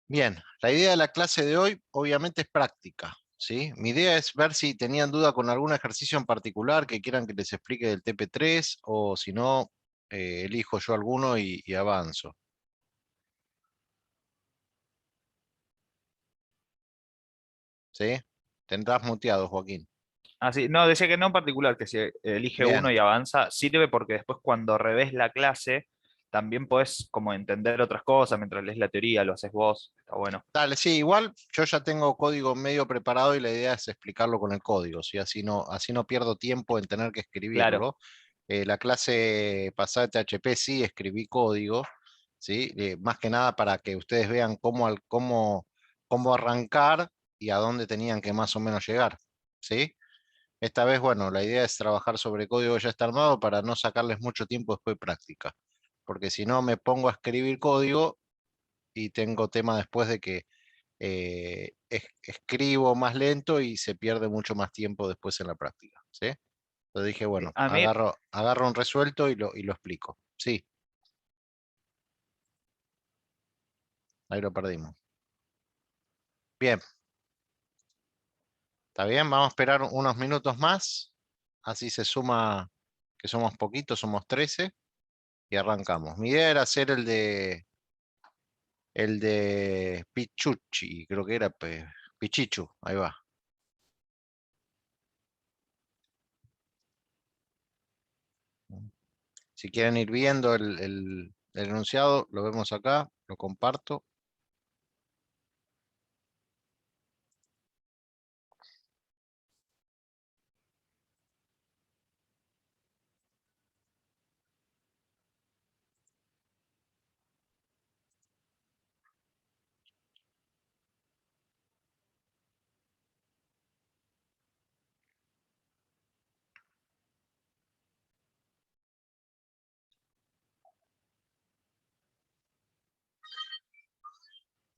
Bien, la idea de la clase de hoy obviamente es práctica, ¿sí? Mi idea es ver si tenían duda con algún ejercicio en particular que quieran que les explique del TP3 o si no, elijo yo alguno y avanzo, ¿sí? Tendrás muteado, Joaquín. Ah, sí. No, decía que no en particular, que si elige Bien, uno y avanza, sirve porque después cuando revés la clase, también podés como entender otras cosas mientras lees la teoría, lo haces vos, está bueno. dale, sí, igual yo ya tengo código medio preparado y la idea es explicarlo con el código, ¿sí? Así no pierdo tiempo en tener que Claro. escribirlo. La clase pasada de THP sí escribí código, ¿sí? Más que nada para que ustedes vean cómo arrancar y a dónde tenían que más o menos llegar, ¿sí? Esta vez, bueno, la idea es trabajar sobre código ya está armado para no sacarles mucho tiempo después de práctica, porque si no me pongo a escribir código y tengo tema después de que escribo más lento y se pierde mucho más tiempo después en la práctica, ¿sí? Entonces dije, bueno, A mí, agarro un resuelto y lo explico. Sí, ahí lo perdimos. Bien, está bien, vamos a esperar unos minutos más. Así se suma que somos poquitos, somos 13 y arrancamos. Mi idea era hacer el de Pichuchi, creo que era Pichichu, ahí va. Si quieren ir viendo el enunciado, lo vemos acá, lo comparto.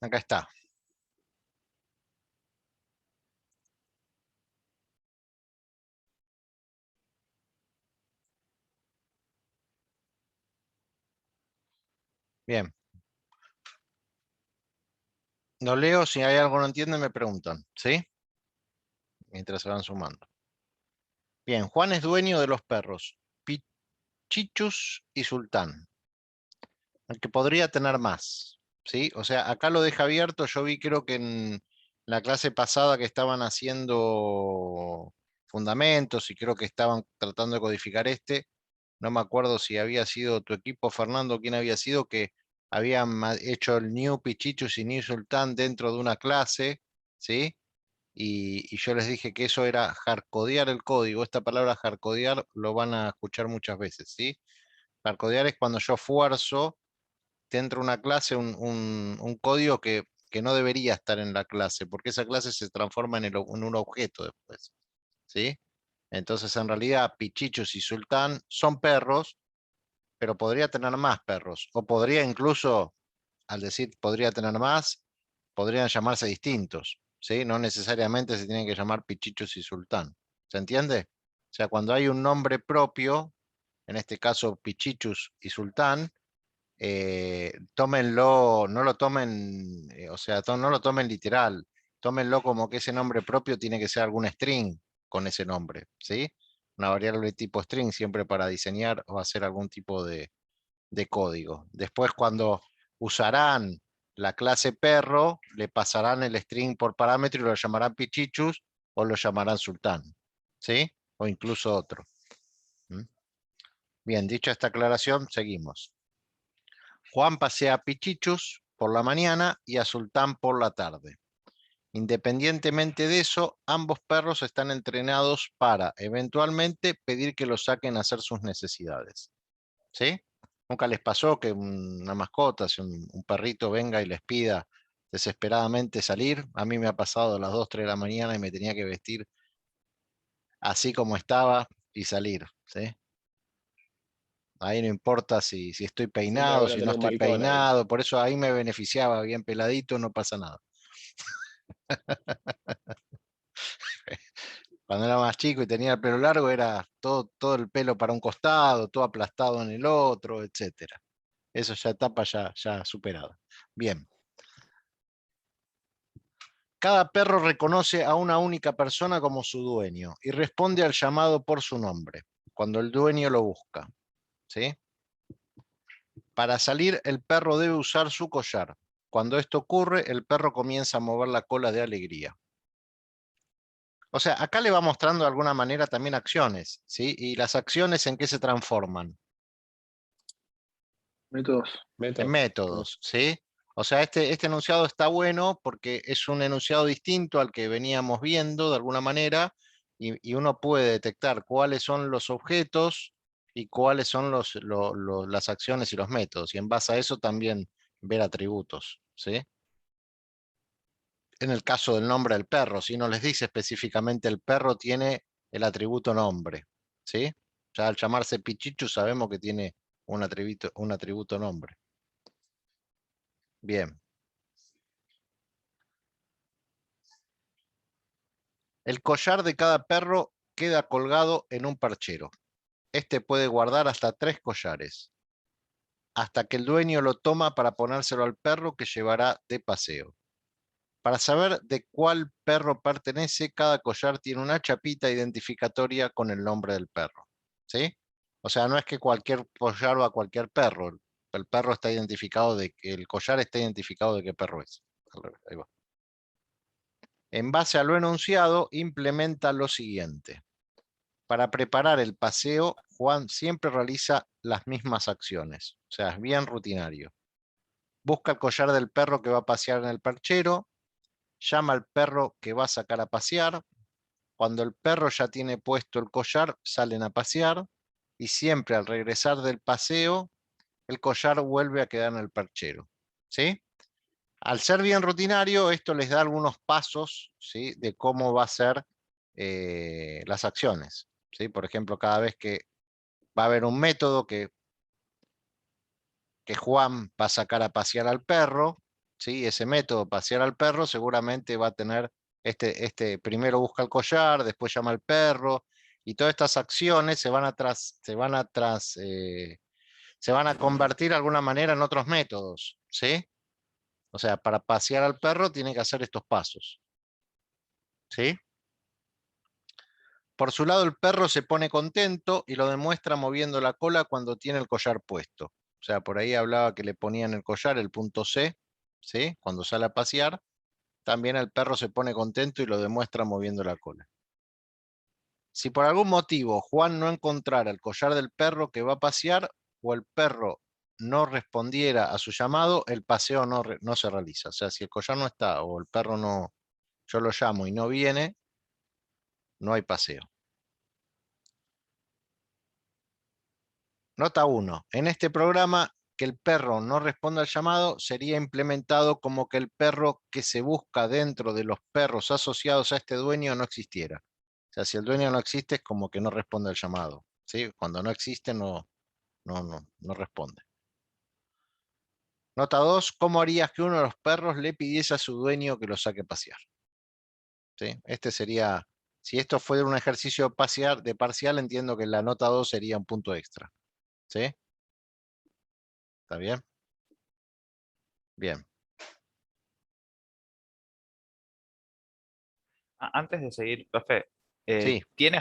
Acá está. Bien, lo leo, si hay algo que no entienden me preguntan, ¿sí? Mientras se van sumando. Bien, Juan es dueño de los perros, Pichichus y Sultán, aunque podría tener más, ¿sí? O sea, acá lo deja abierto, yo vi creo que en la clase pasada que estaban haciendo fundamentos y creo que estaban tratando de codificar este, no me acuerdo si había sido tu equipo, Fernando, quién había sido, que habían hecho el New Pichichus y New Sultán dentro de una clase, ¿sí? Y yo les dije que eso era hardcodear el código. Esta palabra hardcodear lo van a escuchar muchas veces, ¿sí? Hardcodear es cuando yo fuerzo dentro de una clase un código que no debería estar en la clase, porque esa clase se transforma en un objeto después, ¿sí? Entonces, en realidad, Pichichos y Sultán son perros, pero podría tener más perros, o podría incluso, al decir podría tener más, podrían llamarse distintos, ¿sí? No necesariamente se tienen que llamar Pichichos y Sultán. ¿Se entiende? O sea, cuando hay un nombre propio, en este caso Pichichus y Sultán, tómenlo, no lo tomen, o sea, no lo tomen literal, tómenlo como que ese nombre propio tiene que ser algún string con ese nombre, ¿sí? Una variable tipo string siempre para diseñar o hacer algún tipo de código. Después, cuando usarán la clase perro, le pasarán el string por parámetro y lo llamarán pichichus o lo llamarán sultán, ¿sí? O incluso otro. ¿Mm? Bien, dicha esta aclaración, seguimos. Juan pasea a pichichus por la mañana y a sultán por la tarde. Independientemente de eso, ambos perros están entrenados para eventualmente pedir que los saquen a hacer sus necesidades. ¿Sí? ¿Nunca les pasó que una mascota, si un perrito venga y les pida desesperadamente salir? A mí me ha pasado a las 2, 3 de la mañana y me tenía que vestir así como estaba y salir, ¿sí? Ahí no importa si estoy Siempre es peinado, bueno si no tener un estoy maricón ahí. peinado, por eso ahí me beneficiaba bien peladito, no pasa nada. Cuando era más chico y tenía el pelo largo, era todo el pelo para un costado, todo aplastado en el otro, etcétera. Eso ya etapa ya superada. Bien. Cada perro reconoce a una única persona como su dueño y responde al llamado por su nombre cuando el dueño lo busca. ¿Sí? Para salir, el perro debe usar su collar. Cuando esto ocurre, el perro comienza a mover la cola de alegría. O sea, acá le va mostrando de alguna manera también acciones, ¿sí? Y las acciones en qué se transforman. Métodos. En métodos, ¿sí? O sea, este enunciado está bueno porque es un enunciado distinto al que veníamos viendo de alguna manera y uno puede detectar cuáles son los objetos y cuáles son las acciones y los métodos. Y en base a eso también ver atributos, ¿sí? En el caso del nombre del perro, si no les dice específicamente el perro tiene el atributo nombre, ¿sí? Ya al llamarse Pichichu sabemos que tiene un atributo nombre. Bien. El collar de cada perro queda colgado en un perchero. Este puede guardar hasta 3 collares, hasta que el dueño lo toma para ponérselo al perro que llevará de paseo. Para saber de cuál perro pertenece, cada collar tiene una chapita identificatoria con el nombre del perro. ¿Sí? O sea, no es que cualquier collar va a cualquier perro. El perro está identificado de que el collar está identificado de qué perro es. Ahí va. En base a lo enunciado, implementa lo siguiente. Para preparar el paseo, Juan siempre realiza las mismas acciones. O sea, es bien rutinario. Busca el collar del perro que va a pasear en el perchero, llama al perro que va a sacar a pasear. Cuando el perro ya tiene puesto el collar, salen a pasear y siempre al regresar del paseo, el collar vuelve a quedar en el perchero. ¿Sí? Al ser bien rutinario, esto les da algunos pasos, ¿sí? De cómo va a ser las acciones. ¿Sí? Por ejemplo, cada vez que va a haber un método que Juan va a sacar a pasear al perro, ¿sí? Ese método, pasear al perro, seguramente va a tener primero busca el collar, después llama al perro, y todas estas acciones se van a convertir de alguna manera en otros métodos, ¿sí? O sea, para pasear al perro tiene que hacer estos pasos, ¿sí? Por su lado, el perro se pone contento y lo demuestra moviendo la cola cuando tiene el collar puesto. O sea, por ahí hablaba que le ponían el collar, el punto C, ¿sí? Cuando sale a pasear, también el perro se pone contento y lo demuestra moviendo la cola. Si por algún motivo Juan no encontrara el collar del perro que va a pasear o el perro no respondiera a su llamado, el paseo no se realiza. O sea, si el collar no está o el perro no, yo lo llamo y no viene, no hay paseo. Nota 1. En este programa, que el perro no responda al llamado sería implementado como que el perro que se busca dentro de los perros asociados a este dueño no existiera. O sea, si el dueño no existe, es como que no responde al llamado. ¿Sí? Cuando no existe, no responde. Nota 2. ¿Cómo harías que uno de los perros le pidiese a su dueño que lo saque a pasear? ¿Sí? Este sería, si esto fuera un ejercicio de parcial, entiendo que la nota 2 sería un punto extra. ¿Sí? ¿Está bien? Bien. Antes de seguir, profe, Sí. ¿tiene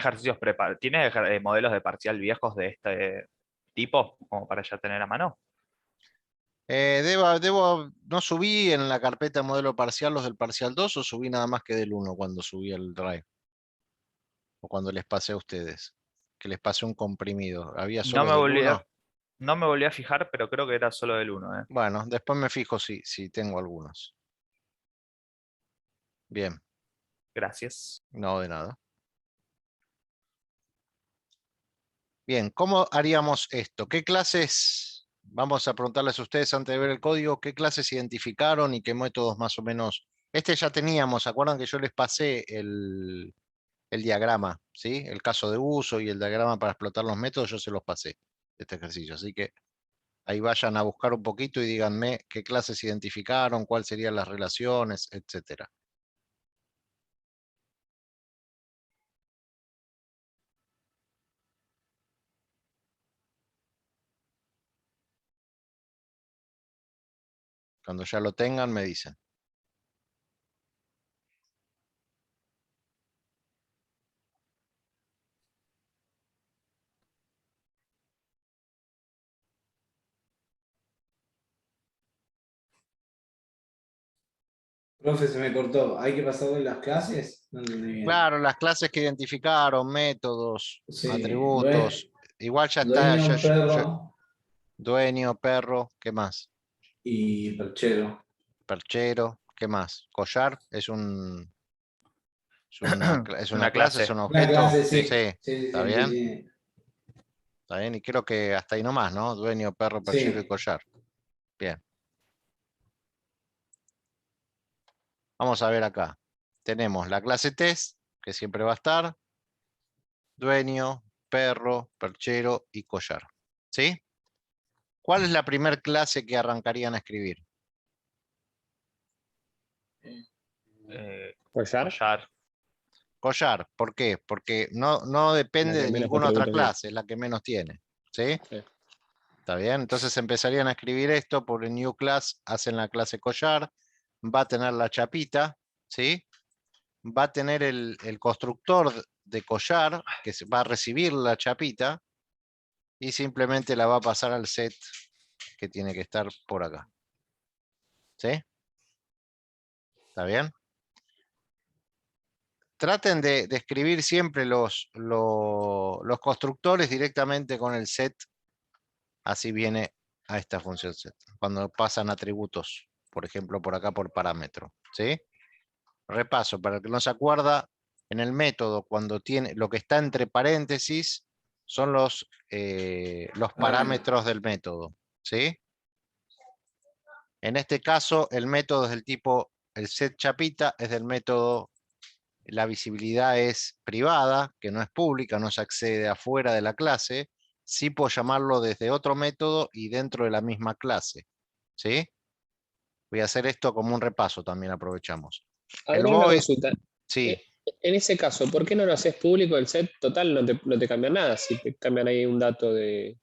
modelos de parcial viejos de este tipo como para ya tener a mano? No subí en la carpeta modelo parcial los del parcial 2 o subí nada más que del uno cuando subí el drive o cuando les pasé a ustedes, que les pasé un comprimido. ¿Había No solo me del volví uno? no me volví a fijar, pero creo que era solo del uno, ¿eh? Bueno, después me fijo si tengo algunos. Bien, Gracias. no de nada. Bien, ¿cómo haríamos esto? ¿Qué clases, vamos a preguntarles a ustedes antes de ver el código, qué clases identificaron y qué métodos más o menos? Este ya teníamos, ¿se acuerdan que yo les pasé el diagrama, ¿sí? El caso de uso y el diagrama para explotar los métodos, yo se los pasé, este ejercicio. Así que ahí vayan a buscar un poquito y díganme qué clases identificaron, cuáles serían las relaciones, etcétera. Cuando ya lo tengan, me dicen. Profe, se me cortó. ¿Hay que pasar de las clases? No entendí bien. Claro, las clases que identificaron, métodos, Sí, atributos. Igual ya está, dueño, perro dueño, perro, ¿qué más? y perchero. Perchero, ¿qué más? Collar es una Una clase, es clase. un Una objeto. clase, Sí, sí. Sí, sí, sí, está bien, sí. está bien. Y creo que hasta ahí nomás, ¿no? Dueño, perro, perchero y Sí. collar. Bien, vamos a ver acá. Tenemos la clase test, que siempre va a estar. Dueño, perro, perchero y collar. ¿Sí? ¿Cuál es la primer clase que arrancarían a escribir? ¿Collar? Collar. Collar. ¿Por qué? Porque no La depende que de menos ninguna otra atributos tiene. clase, es la que menos tiene. ¿Sí? Sí. ¿Está bien? Entonces empezarían a escribir esto por el new class, hacen la clase collar, va a tener la chapita, ¿sí? Va a tener el constructor de collar, que va a recibir la chapita, y simplemente la va a pasar al set que tiene que estar por acá. ¿Sí? ¿Está bien? Traten de escribir siempre los constructores directamente con el set, así viene a esta función set. Cuando pasan atributos, por ejemplo, por acá por parámetro. ¿Sí? Repaso, para el que no se acuerda, en el método, cuando tiene lo que está entre paréntesis, son los Parámetro. parámetros del método. ¿Sí? En este caso, el método es del tipo, el set chapita es del método, la visibilidad es privada, que no es pública, no se accede afuera de la clase. Sí puedo llamarlo desde otro método y dentro de la misma clase. ¿Sí? Voy a hacer esto como un repaso también, aprovechamos. El Ahora una void, consulta. sí. Eh, En ese caso, ¿por qué no lo haces público el set? Total, no te cambia nada si te cambian ahí un dato de.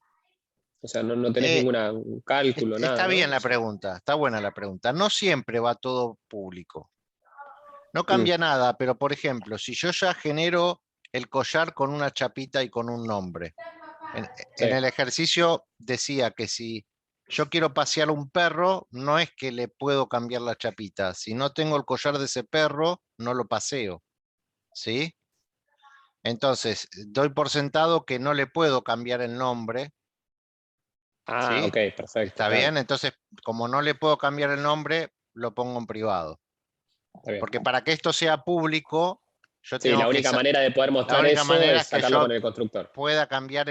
O sea, no tenés Eh, ninguna cálculo, nada, Está ¿no? bien O la sea, pregunta, está buena la pregunta. No siempre va todo público. No mm, cambia nada, pero por ejemplo, si yo ya genero el collar con una chapita y con un nombre. sí. En el ejercicio decía que si yo quiero pasear un perro, no es que le puedo cambiar la chapita. Si no tengo el collar de ese perro, no lo paseo. ¿Sí? Entonces, doy por sentado que no le puedo cambiar el nombre. Ah, ¿Sí? ok, perfecto, ¿Está claro. bien? Entonces, como no le puedo cambiar el nombre, lo pongo en privado. Está bien. Porque para que esto sea público, yo Sí, tengo la que... única manera de poder La mostrar única eso manera es es que sacarlo con yo el constructor. pueda cambiar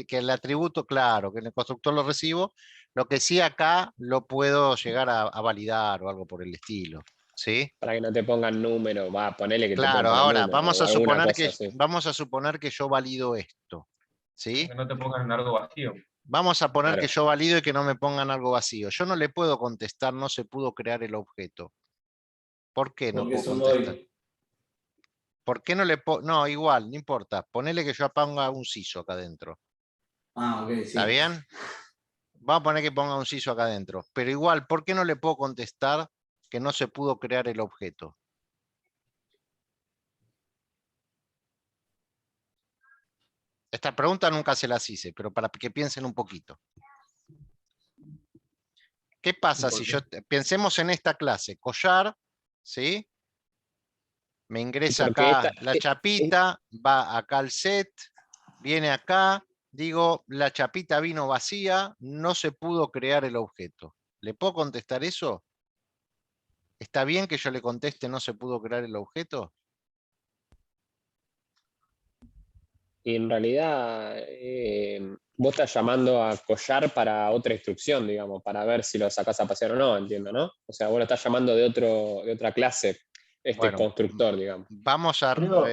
que el atributo, claro, que en el constructor lo recibo. Lo que sí acá lo puedo llegar a validar o algo por el estilo. ¿Sí? Para que no te pongan número, va, ponele que te pueden Claro, poner ahora número o alguna cosa así. vamos a suponer que yo valido esto. ¿Sí? Que no te pongan en algo vacío. Vamos a poner que Claro. yo valido y que no me pongan algo vacío. Yo no le puedo contestar, no se pudo crear el objeto. ¿Por qué no Porque puedo es un contestar? void. ¿Por qué no le puedo? No, igual, no importa. Ponele que yo ponga un siso acá adentro. Ah, ok, ¿Está sí. bien? Vamos a poner que ponga un siso acá adentro. Pero igual, ¿por qué no le puedo contestar que no se pudo crear el objeto? Esta pregunta nunca se las hice, pero para que piensen un poquito. ¿Qué pasa si ¿Por yo, qué? pensemos en esta clase, collar, ¿sí? Me ingresa Porque esta, acá la chapita, va acá al set, viene acá, digo, la chapita vino vacía, no se pudo crear el objeto. ¿Le puedo contestar eso? ¿Está bien que yo le conteste no se pudo crear el objeto? y en realidad vos estás llamando a collar para otra instrucción, digamos, para ver si lo sacás a pasear o no, entiendo, ¿no? O sea, vos lo estás llamando de otra clase, este Bueno, constructor, digamos. vamos Creo,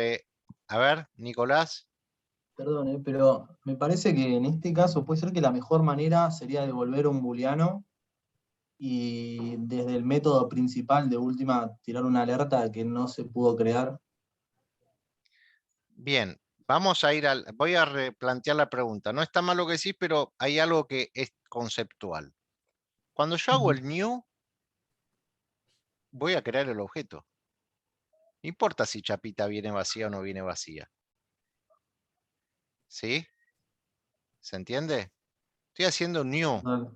a ver, Nicolás. perdón, pero me parece que en este caso puede ser que la mejor manera sería devolver un booleano y desde el método principal de última tirar una alerta de que no se pudo crear. Bien, vamos a ir voy a replantear la pregunta. No está mal lo que decís, pero hay algo que es conceptual. Cuando yo hago Ujú. el new, voy a crear el objeto. No importa si chapita viene vacía o no viene vacía. ¿Sí? ¿Se entiende? Estoy haciendo un new. Vale.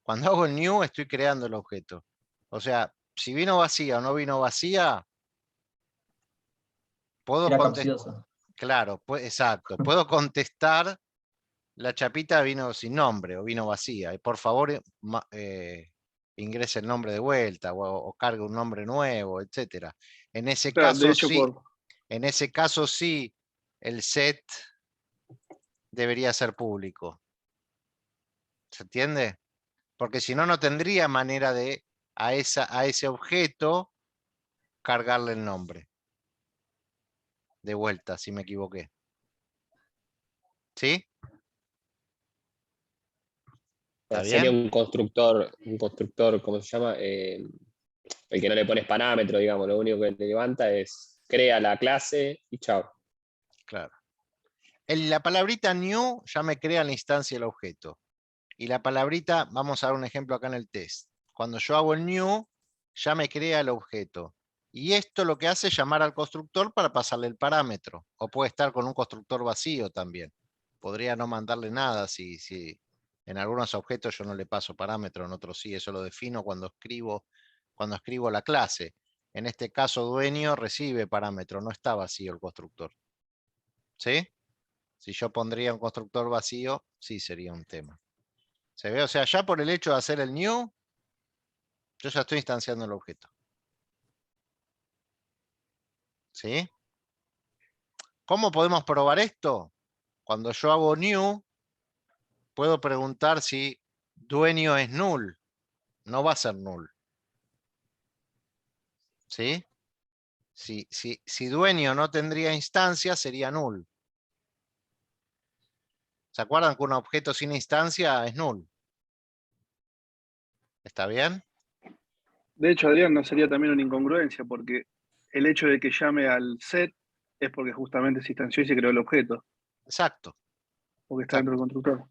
Cuando hago el new, estoy creando el objeto. O sea, si vino vacía o no vino vacía, puedo Era contestar. capciosa. Claro, exacto. Puedo contestar, la chapita vino sin nombre o vino vacía. Y por favor, ingrese el nombre de vuelta o cargue un nombre nuevo, etcétera. En ese Claro, de caso hecho, sí, en ese caso sí, el set debería ser público. ¿Se entiende? Porque si no, no tendría manera de a ese objeto cargarle el nombre. De vuelta, si me equivoqué. ¿Sí? ¿Está Sería bien? un constructor, ¿cómo se llama? El que no le pones parámetro, digamos, lo único que te levanta es crea la clase y chao. Claro. La palabrita new ya me crea la instancia del objeto. Y la palabrita, vamos a dar un ejemplo acá en el test. Cuando yo hago el new, ya me crea el objeto. Y esto lo que hace es llamar al constructor para pasarle el parámetro. O puede estar con un constructor vacío también. Podría no mandarle nada si en algunos objetos yo no le paso parámetro, en otros sí. Eso lo defino cuando escribo la clase. En este caso, dueño recibe parámetro, no está vacío el constructor. ¿Sí? Si yo pondría un constructor vacío, sí sería un tema. ¿Se ve? O sea, ya por el hecho de hacer el new, yo ya estoy instanciando el objeto. ¿Sí? ¿Cómo podemos probar esto? Cuando yo hago new, puedo preguntar si dueño es null. No va a ser null. ¿Sí? Si dueño no tendría instancia, sería null. ¿Se acuerdan que un objeto sin instancia es null? ¿Está bien? de hecho, Adrián, no sería también una incongruencia, porque el hecho de que llame al set es porque justamente se instanció y se creó el objeto, Exacto. porque está dentro del constructor.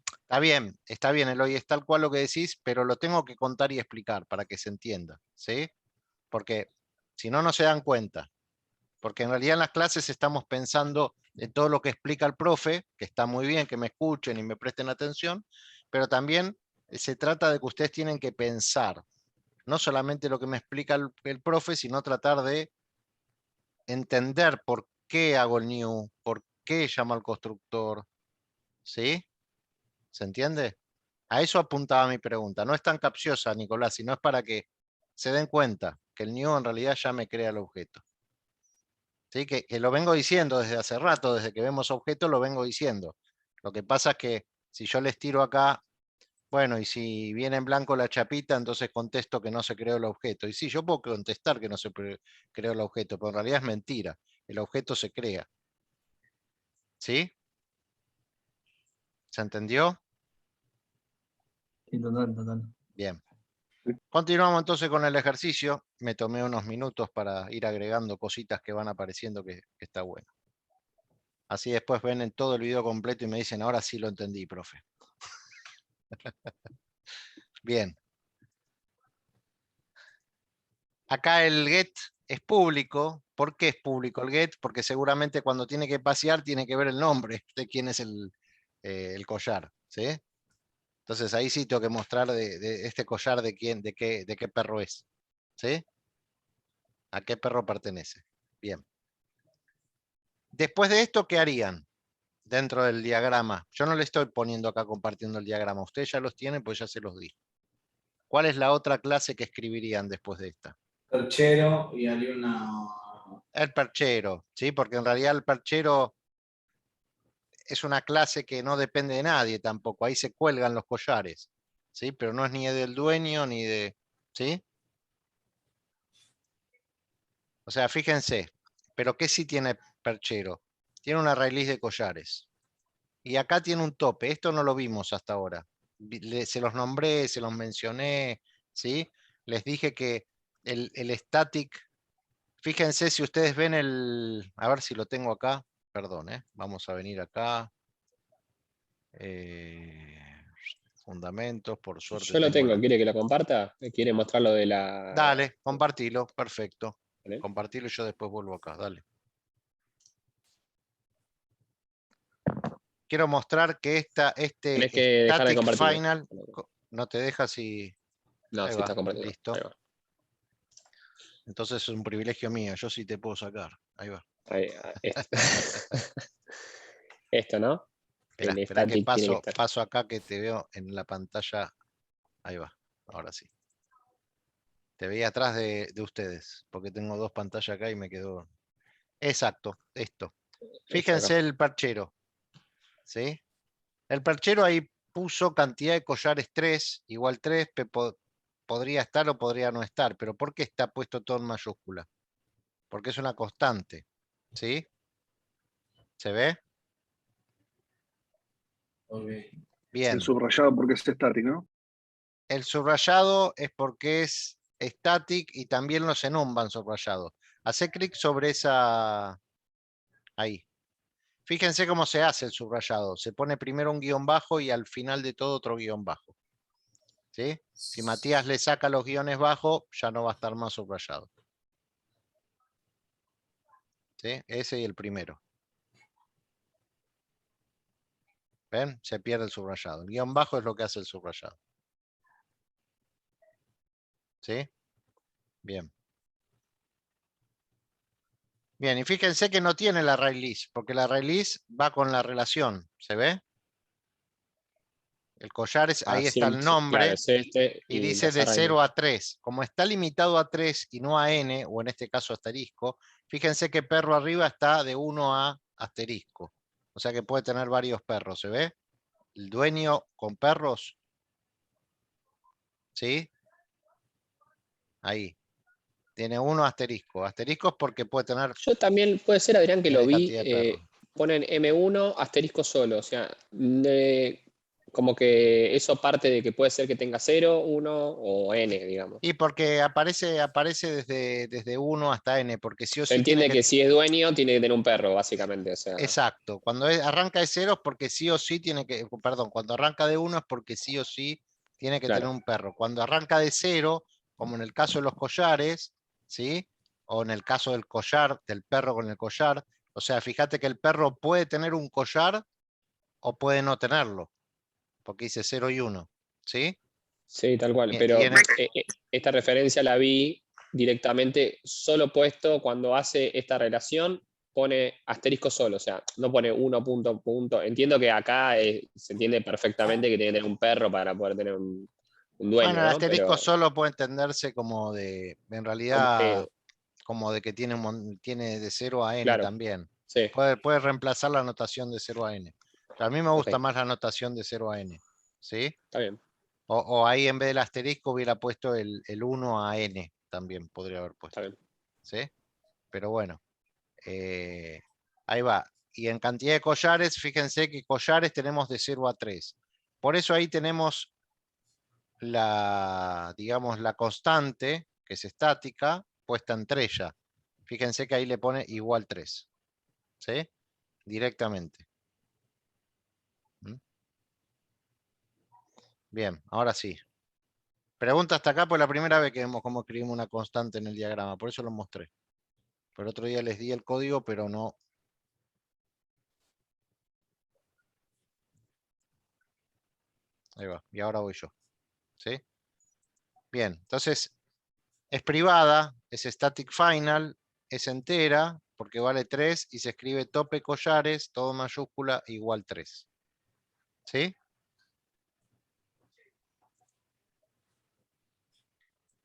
Está bien, Eloy, es tal cual lo que decís, pero lo tengo que contar y explicar para que se entienda, ¿sí? Porque si no, no se dan cuenta. Porque en realidad en las clases estamos pensando en todo lo que explica el profe, que está muy bien que me escuchen y me presten atención, pero también se trata de que ustedes tienen que pensar, no solamente lo que me explica el profe, sino tratar de entender por qué hago el new, por qué llamo al constructor, ¿sí? ¿Se entiende? A eso apuntaba mi pregunta. No es tan capciosa, Nicolás, sino es para que se den cuenta que el new en realidad ya me crea el objeto. ¿Sí? Que lo vengo diciendo desde hace rato, desde que vemos objetos lo vengo diciendo. Lo que pasa es que si yo les tiro acá, bueno, y si viene en blanco la chapita, entonces contesto que no se creó el objeto. Y sí, yo puedo contestar que no se creó el objeto, pero en realidad es mentira. El objeto se crea. ¿Sí? ¿Se entendió? Sí, total. Bien. Continuamos entonces con el ejercicio. Me tomé unos minutos para ir agregando cositas que van apareciendo que está bueno. Así después ven en todo el video completo y me dicen, ahora sí lo entendí, profe. Bien. Acá el get es público. ¿Por qué es público el get? Porque seguramente cuando tiene que pasear tiene que ver el nombre de quién es el collar. ¿Sí? Entonces ahí sí tengo que mostrar de este collar de qué perro es. ¿Sí? ¿A qué perro pertenece? Bien. Después de esto, ¿qué harían dentro del diagrama? Yo no le estoy poniendo acá compartiendo el diagrama. Ustedes ya los tienen, pues ya se los di. ¿Cuál es la otra clase que escribirían después de esta? Perchero y haría una. El perchero, ¿sí? Porque en realidad el perchero es una clase que no depende de nadie tampoco. Ahí se cuelgan los collares, ¿sí? Pero no es ni del dueño ni de... ¿Sí? O sea, fíjense, pero ¿qué sí tiene perchero? Tiene una raíz de collares. Y acá tiene un tope. Esto no lo vimos hasta ahora. Se los nombré, se los mencioné, ¿sí? Les dije que el static... Fíjense si ustedes ven a ver si lo tengo acá. Perdón, vamos a venir acá. Fundamentos, por suerte. Yo lo tengo, ¿quiere que lo comparta? ¿Quiere mostrar lo de la...? Dale, compartilo, perfecto. ¿Vale? Compartilo y yo después vuelvo acá, dale. Quiero mostrar que Tenés que dejar de static compartir. final no te deja si... No, Ahí sí va, está compartido. listo. Ahí va. Entonces es un privilegio mío, yo sí te puedo sacar. Ahí va. Ahí, esto. Esto, ¿no? Espera, El espera que static tiene que estar. paso acá que te veo en la pantalla. Ahí va, ahora sí. Te veía atrás de ustedes, porque tengo dos pantallas acá y me quedó. Exacto, esto. Esto Fíjense acá. el perchero. ¿Sí? El perchero ahí puso cantidad de collares 3, igual 3, podría estar o podría no estar, pero ¿por qué está puesto todo en mayúscula? Porque es una constante. ¿Sí? ¿Se ve? Ok. Bien. El subrayado porque es static, ¿no? El subrayado es porque es static y también los enum van subrayados. Hace clic sobre esa. Ahí. Fíjense cómo se hace el subrayado. Se pone primero un guión bajo y al final de todo otro guión bajo. ¿Sí? Si Matías le saca los guiones bajos, ya no va a estar más subrayado. ¿Sí? Ese y el primero. ¿Ven? Se pierde el subrayado. El guión bajo es lo que hace el subrayado. ¿Sí? Bien. Bien, y fíjense que no tiene la array list, porque la array list va con la relación. ¿Se ve? El collar es, ahí está el Claro, nombre. es este Y y dice los de array 0 list. a 3. Como está limitado a 3 y no a n, o en este caso asterisco, fíjense que perro arriba está de 1 a asterisco. O sea que puede tener varios perros, ¿se ve? El dueño con perros. ¿Sí? Ahí. Tiene 1 asterisco. Asterisco es porque puede tener Yo también, puede ser, Adrián, que lo N vi, cantidad de perros. ponen M1 asterisco solo, o sea, como que eso parte de que puede ser que tenga 0, 1 o N, digamos. Y porque aparece desde 1 hasta n, porque sí o Se sí tiene entiende que. que si es dueño tiene que tener un perro, básicamente, o sea, Exacto. Cuando arranca de 0 es porque sí o sí tiene que. Perdón, cuando arranca de 1 es porque sí o sí tiene que tener claro. un perro. Cuando arranca de 0, como en el caso de los collares, ¿sí? O en el caso del collar, del perro con el collar. O sea, fíjate que el perro puede tener un collar o puede no tenerlo, porque dice 0 y 1, ¿sí? Sí, tal cual, Y pero en el, esta referencia la vi directamente solo puesto cuando hace esta relación, pone asterisco solo, o sea, no pone 1 punto, punto. Entiendo que acá se entiende perfectamente que tiene que tener un perro para poder tener un bueno, dueño, el ¿no? asterisco Pero solo puede entenderse como de, en como realidad, como de que tiene de 0 a n claro, también. sí, Puede reemplazar la notación de 0 a n. A mí me ok, gusta más la notación de 0 a n. ¿Sí? está bien, O ahí en vez del asterisco hubiera puesto el 1 a n. También podría haber está puesto. bien. ¿Sí? Pero bueno. Ahí va. Y en cantidad de collares, fíjense que collares tenemos de 0 a 3. Por eso ahí tenemos digamos, la constante, que es estática, puesta en 3 ya. Fíjense que ahí le pone igual 3. ¿Sí? Directamente. ¿Mm? Bien, ahora sí. Pregunta hasta acá, pues la primera vez que vemos cómo escribimos una constante en el diagrama, por eso lo mostré. Pero otro día les di el código, pero no. Ahí va, y ahora voy yo. ¿Sí? Bien, entonces es privada, es static final, es entera, porque vale 3 y se escribe tope collares, todo mayúscula, igual 3. ¿Sí?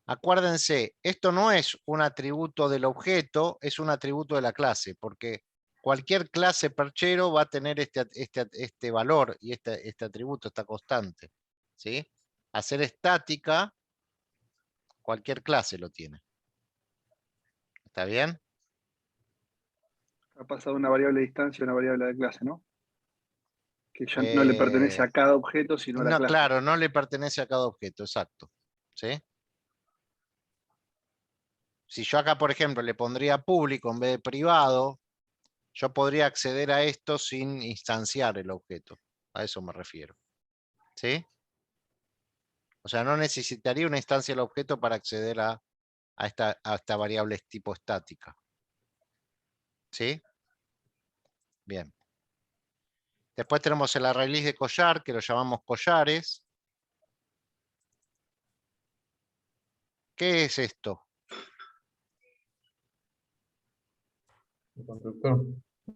Acuérdense, esto no es un atributo del objeto, es un atributo de la clase, porque cualquier clase perchero va a tener este valor y este atributo, esta constante. ¿Sí? A ser estática, cualquier clase lo tiene. ¿Está bien? Ha pasado una variable de distancia a una variable de clase, ¿no? Que ya no le pertenece a cada objeto, sino a la No, clase. claro, no le pertenece a cada objeto, exacto. ¿Sí? Si yo acá, por ejemplo, le pondría público en vez de privado, yo podría acceder a esto sin instanciar el objeto. A eso me refiero. ¿Sí? O sea, no necesitaría una instancia del objeto para acceder a esta variable tipo estática. ¿Sí? Bien. Después tenemos el array list de collar, que lo llamamos collares. ¿Qué es esto? El constructor.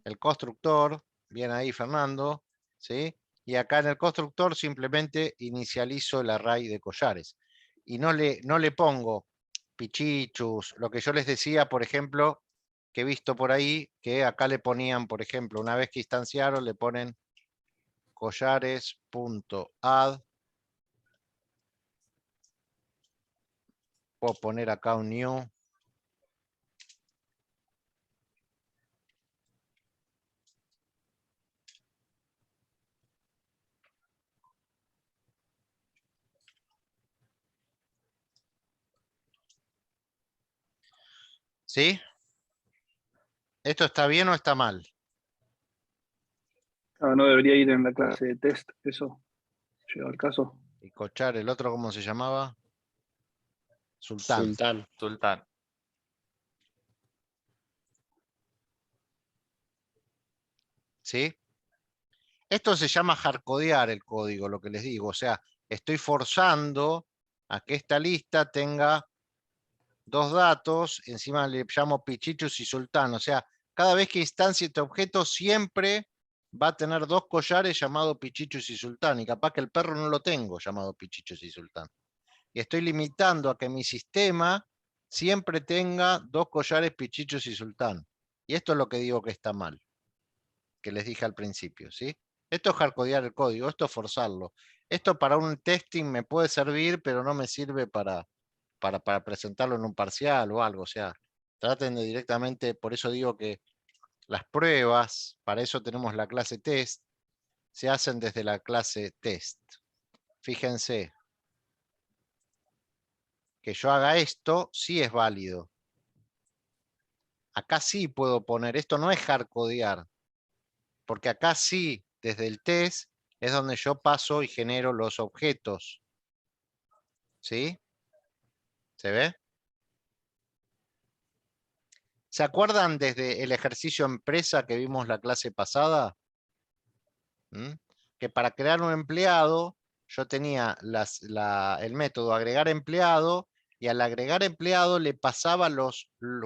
El constructor, bien ahí Fernando, ¿sí? Y acá en el constructor simplemente inicializo el array de collares. Y no le pongo pichichus, lo que yo les decía, por ejemplo, que he visto por ahí, que acá le ponían, por ejemplo, una vez que instanciaron, le ponen collares.add. Puedo poner acá un new. ¿Sí? ¿Esto está bien o está mal? Ah, no debería ir en la clase de test, eso. Llegado al caso. Y collar, el otro, ¿cómo se llamaba? Sultán. Sultán. Sultán. ¿Sí? Esto se llama hardcodear el código, lo que les digo. O sea, estoy forzando a que esta lista tenga dos datos, encima le llamo pichichus y sultán. O sea, cada vez que instancie este objeto siempre va a tener dos collares llamados pichichus y sultán. Y capaz que el perro no lo tengo llamado pichichus y sultán. Y estoy limitando a que mi sistema siempre tenga dos collares pichichus y sultán. Y esto es lo que digo que está mal, que les dije al principio, ¿sí? Esto es hardcodear el código, esto es forzarlo. Esto para un testing me puede servir, pero no me sirve para presentarlo en un parcial o algo. O sea, traten de directamente, por eso digo que las pruebas, para eso tenemos la clase test, se hacen desde la clase test. Fíjense, que yo haga esto sí es válido. Acá sí puedo poner, esto no es hardcodear, porque acá sí, desde el test, es donde yo paso y genero los objetos. ¿Sí? ¿Se ve? ¿Se acuerdan desde el ejercicio empresa que vimos la clase pasada? ¿Mm? Que para crear un empleado, yo tenía el método agregar empleado, y al agregar empleado le pasaba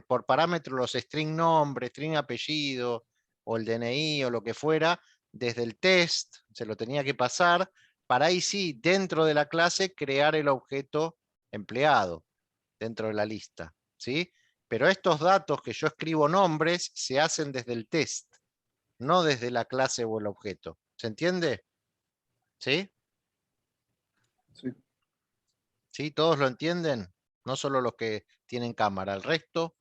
por parámetro los string nombre, string apellido, o el DNI, o lo que fuera, desde el test, se lo tenía que pasar, para ahí sí, dentro de la clase, crear el objeto empleado, dentro de la lista, ¿sí? Pero estos datos que yo escribo nombres, se hacen desde el test, no desde la clase o el objeto. ¿Se entiende? ¿Sí? Sí. ¿Sí? ¿Todos lo entienden? No solo los que tienen cámara, el resto.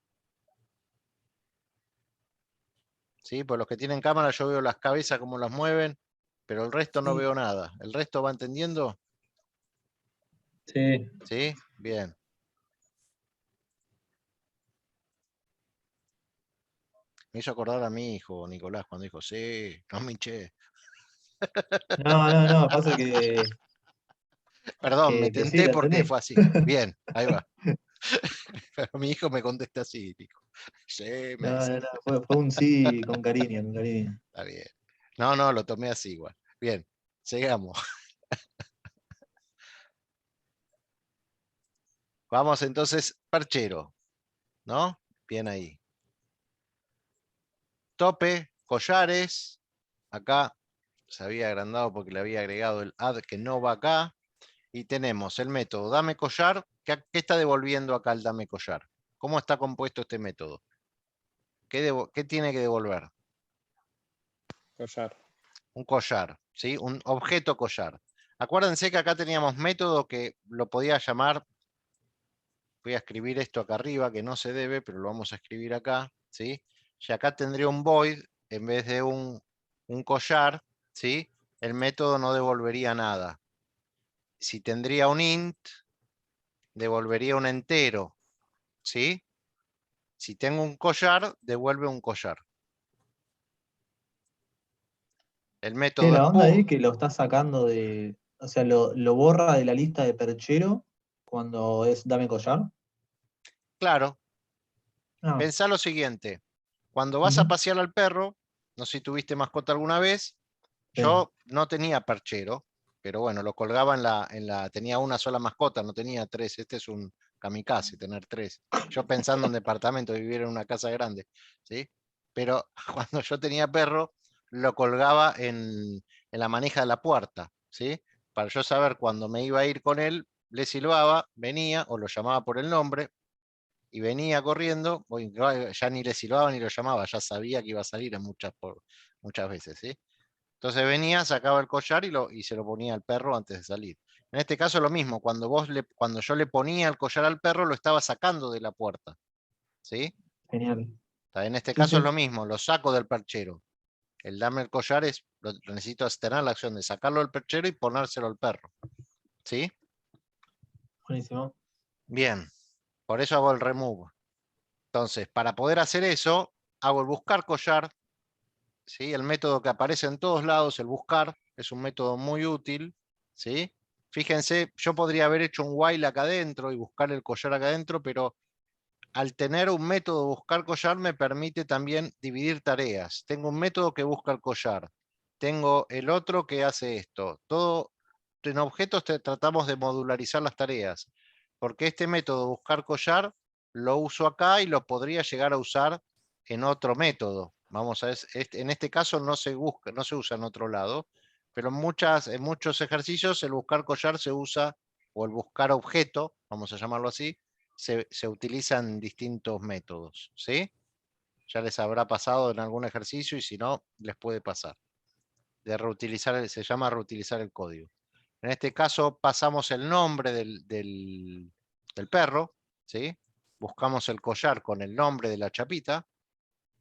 ¿Sí? Pues los que tienen cámara yo veo las cabezas cómo las mueven, pero el resto no Sí. veo nada. ¿El resto va entendiendo? Sí. ¿Sí? Bien. Me hizo acordar a mi hijo, Nicolás, cuando dijo, sí, no me hinché. No, pasa que, Perdón, me que sí, tenté lo porque entendí. fue así. Bien, ahí va. Pero mi hijo me contesta así, dijo. Sí, me No, dice. fue un sí con cariño, con cariño. Está bien. No, lo tomé así igual. Bien, sigamos. Vamos entonces, perchero, ¿no? Bien ahí. Tope, collares. Acá se había agrandado porque le había agregado el add que no va acá. Y tenemos el método dame collar. ¿Qué está devolviendo acá el dame collar? ¿Cómo está compuesto este método? ¿Qué tiene que devolver? Collar. Un collar, ¿sí? Un objeto collar. Acuérdense que acá teníamos método que lo podía llamar, voy a escribir esto acá arriba, que no se debe, pero lo vamos a escribir acá, ¿sí? Y acá tendría un void en vez de un collar, ¿sí? El método no devolvería nada. Si tendría un int, devolvería un entero, ¿sí? Si tengo un collar, devuelve un collar. El Sí, método la onda spool, es que lo está sacando de. O sea, lo borra de la lista de perchero cuando es dame collar. claro, Ah, pensá lo siguiente. Cuando vas a ujú, pasear al perro, no sé si tuviste mascota alguna vez, sí. yo no tenía perchero, pero bueno, lo colgaba tenía una sola mascota, no tenía tres. Este es un kamikaze, tener tres. Yo pensando en departamento, vivir en una casa grande, ¿sí? pero cuando yo tenía perro, lo colgaba en la manija de la puerta, ¿sí? Para yo saber cuando me iba a ir con él, le silbaba, venía o lo llamaba por el nombre y venía corriendo, o ya ni le silbaba ni lo llamaba, ya sabía que iba a salir en muchas veces, ¿sí? Entonces venía, sacaba el collar y se lo ponía al perro antes de salir. En este caso lo mismo, cuando yo le ponía el collar al perro, lo estaba sacando de la puerta, ¿sí? Genial. En este Sí, caso sí. es lo mismo, lo saco del perchero. El darme el collar lo necesito tener la acción de sacarlo del perchero y ponérselo al perro, ¿sí? Buenísimo. Bien, por eso hago el remove. Entonces, para poder hacer eso, hago el buscar collar, ¿sí? El método que aparece en todos lados, el buscar, es un método muy útil, ¿sí? Fíjense, yo podría haber hecho un while acá adentro y buscar el collar acá adentro, pero al tener un método de buscar collar me permite también dividir tareas. Tengo un método que busca el collar, tengo el otro que hace esto. Todo en objetos tratamos de modularizar las tareas, porque este método de buscar collar lo uso acá y lo podría llegar a usar en otro método. Vamos a ver, en este caso no se busca, no se usa en otro lado, pero en muchos ejercicios el buscar collar se usa, o el buscar objeto, vamos a llamarlo así, se utilizan distintos métodos, ¿sí? Ya les habrá pasado en algún ejercicio y si no, les puede pasar. Se llama reutilizar el código. En este caso pasamos el nombre del perro, ¿sí? Buscamos el collar con el nombre de la chapita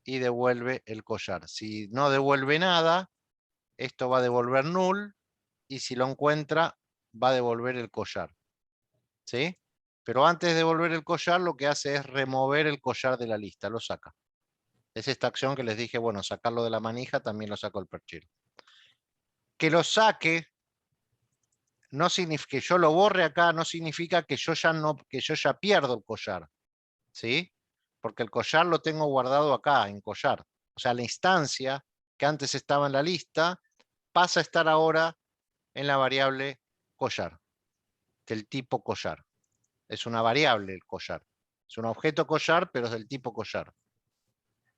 y devuelve el collar. Si no devuelve nada, esto va a devolver null y si lo encuentra, va a devolver el collar, ¿sí? Pero antes de devolver el collar, lo que hace es remover el collar de la lista, lo saca. Es esta acción que les dije, bueno, sacarlo de la manija, también lo saco el perchero. Que lo saque, no significa que yo lo borre acá, no significa que yo ya pierdo el collar, ¿sí? Porque el collar lo tengo guardado acá, en collar. O sea, la instancia que antes estaba en la lista, pasa a estar ahora en la variable collar, del tipo collar. Es una variable el collar. Es un objeto collar, pero es del tipo collar.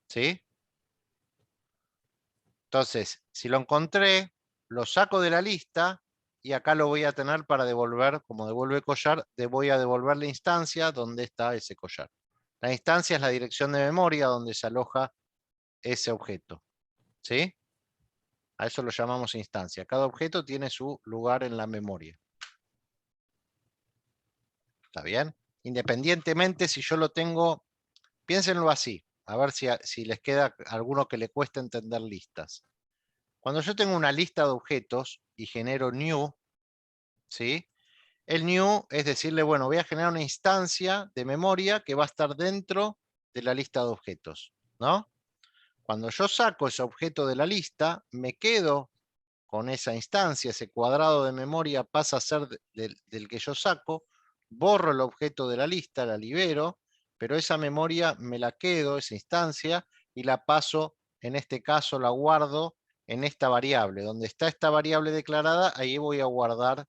¿Sí? Entonces, si lo encontré, lo saco de la lista y acá lo voy a tener para devolver, como devuelve collar, voy a devolver la instancia donde está ese collar. La instancia es la dirección de memoria donde se aloja ese objeto. ¿Sí? A eso lo llamamos instancia. Cada objeto tiene su lugar en la memoria. ¿Está bien? Independientemente si yo lo tengo, piénsenlo así, a ver si les queda alguno que le cueste entender listas. Cuando yo tengo una lista de objetos y genero new, ¿sí? El new es decirle, bueno, voy a generar una instancia de memoria que va a estar dentro de la lista de objetos, ¿no? Cuando yo saco ese objeto de la lista, me quedo con esa instancia, ese cuadrado de memoria pasa a ser del que yo saco, borro el objeto de la lista, la libero, pero esa memoria me la quedo, esa instancia, y la paso, en este caso la guardo en esta variable. Donde está esta variable declarada, ahí voy a guardar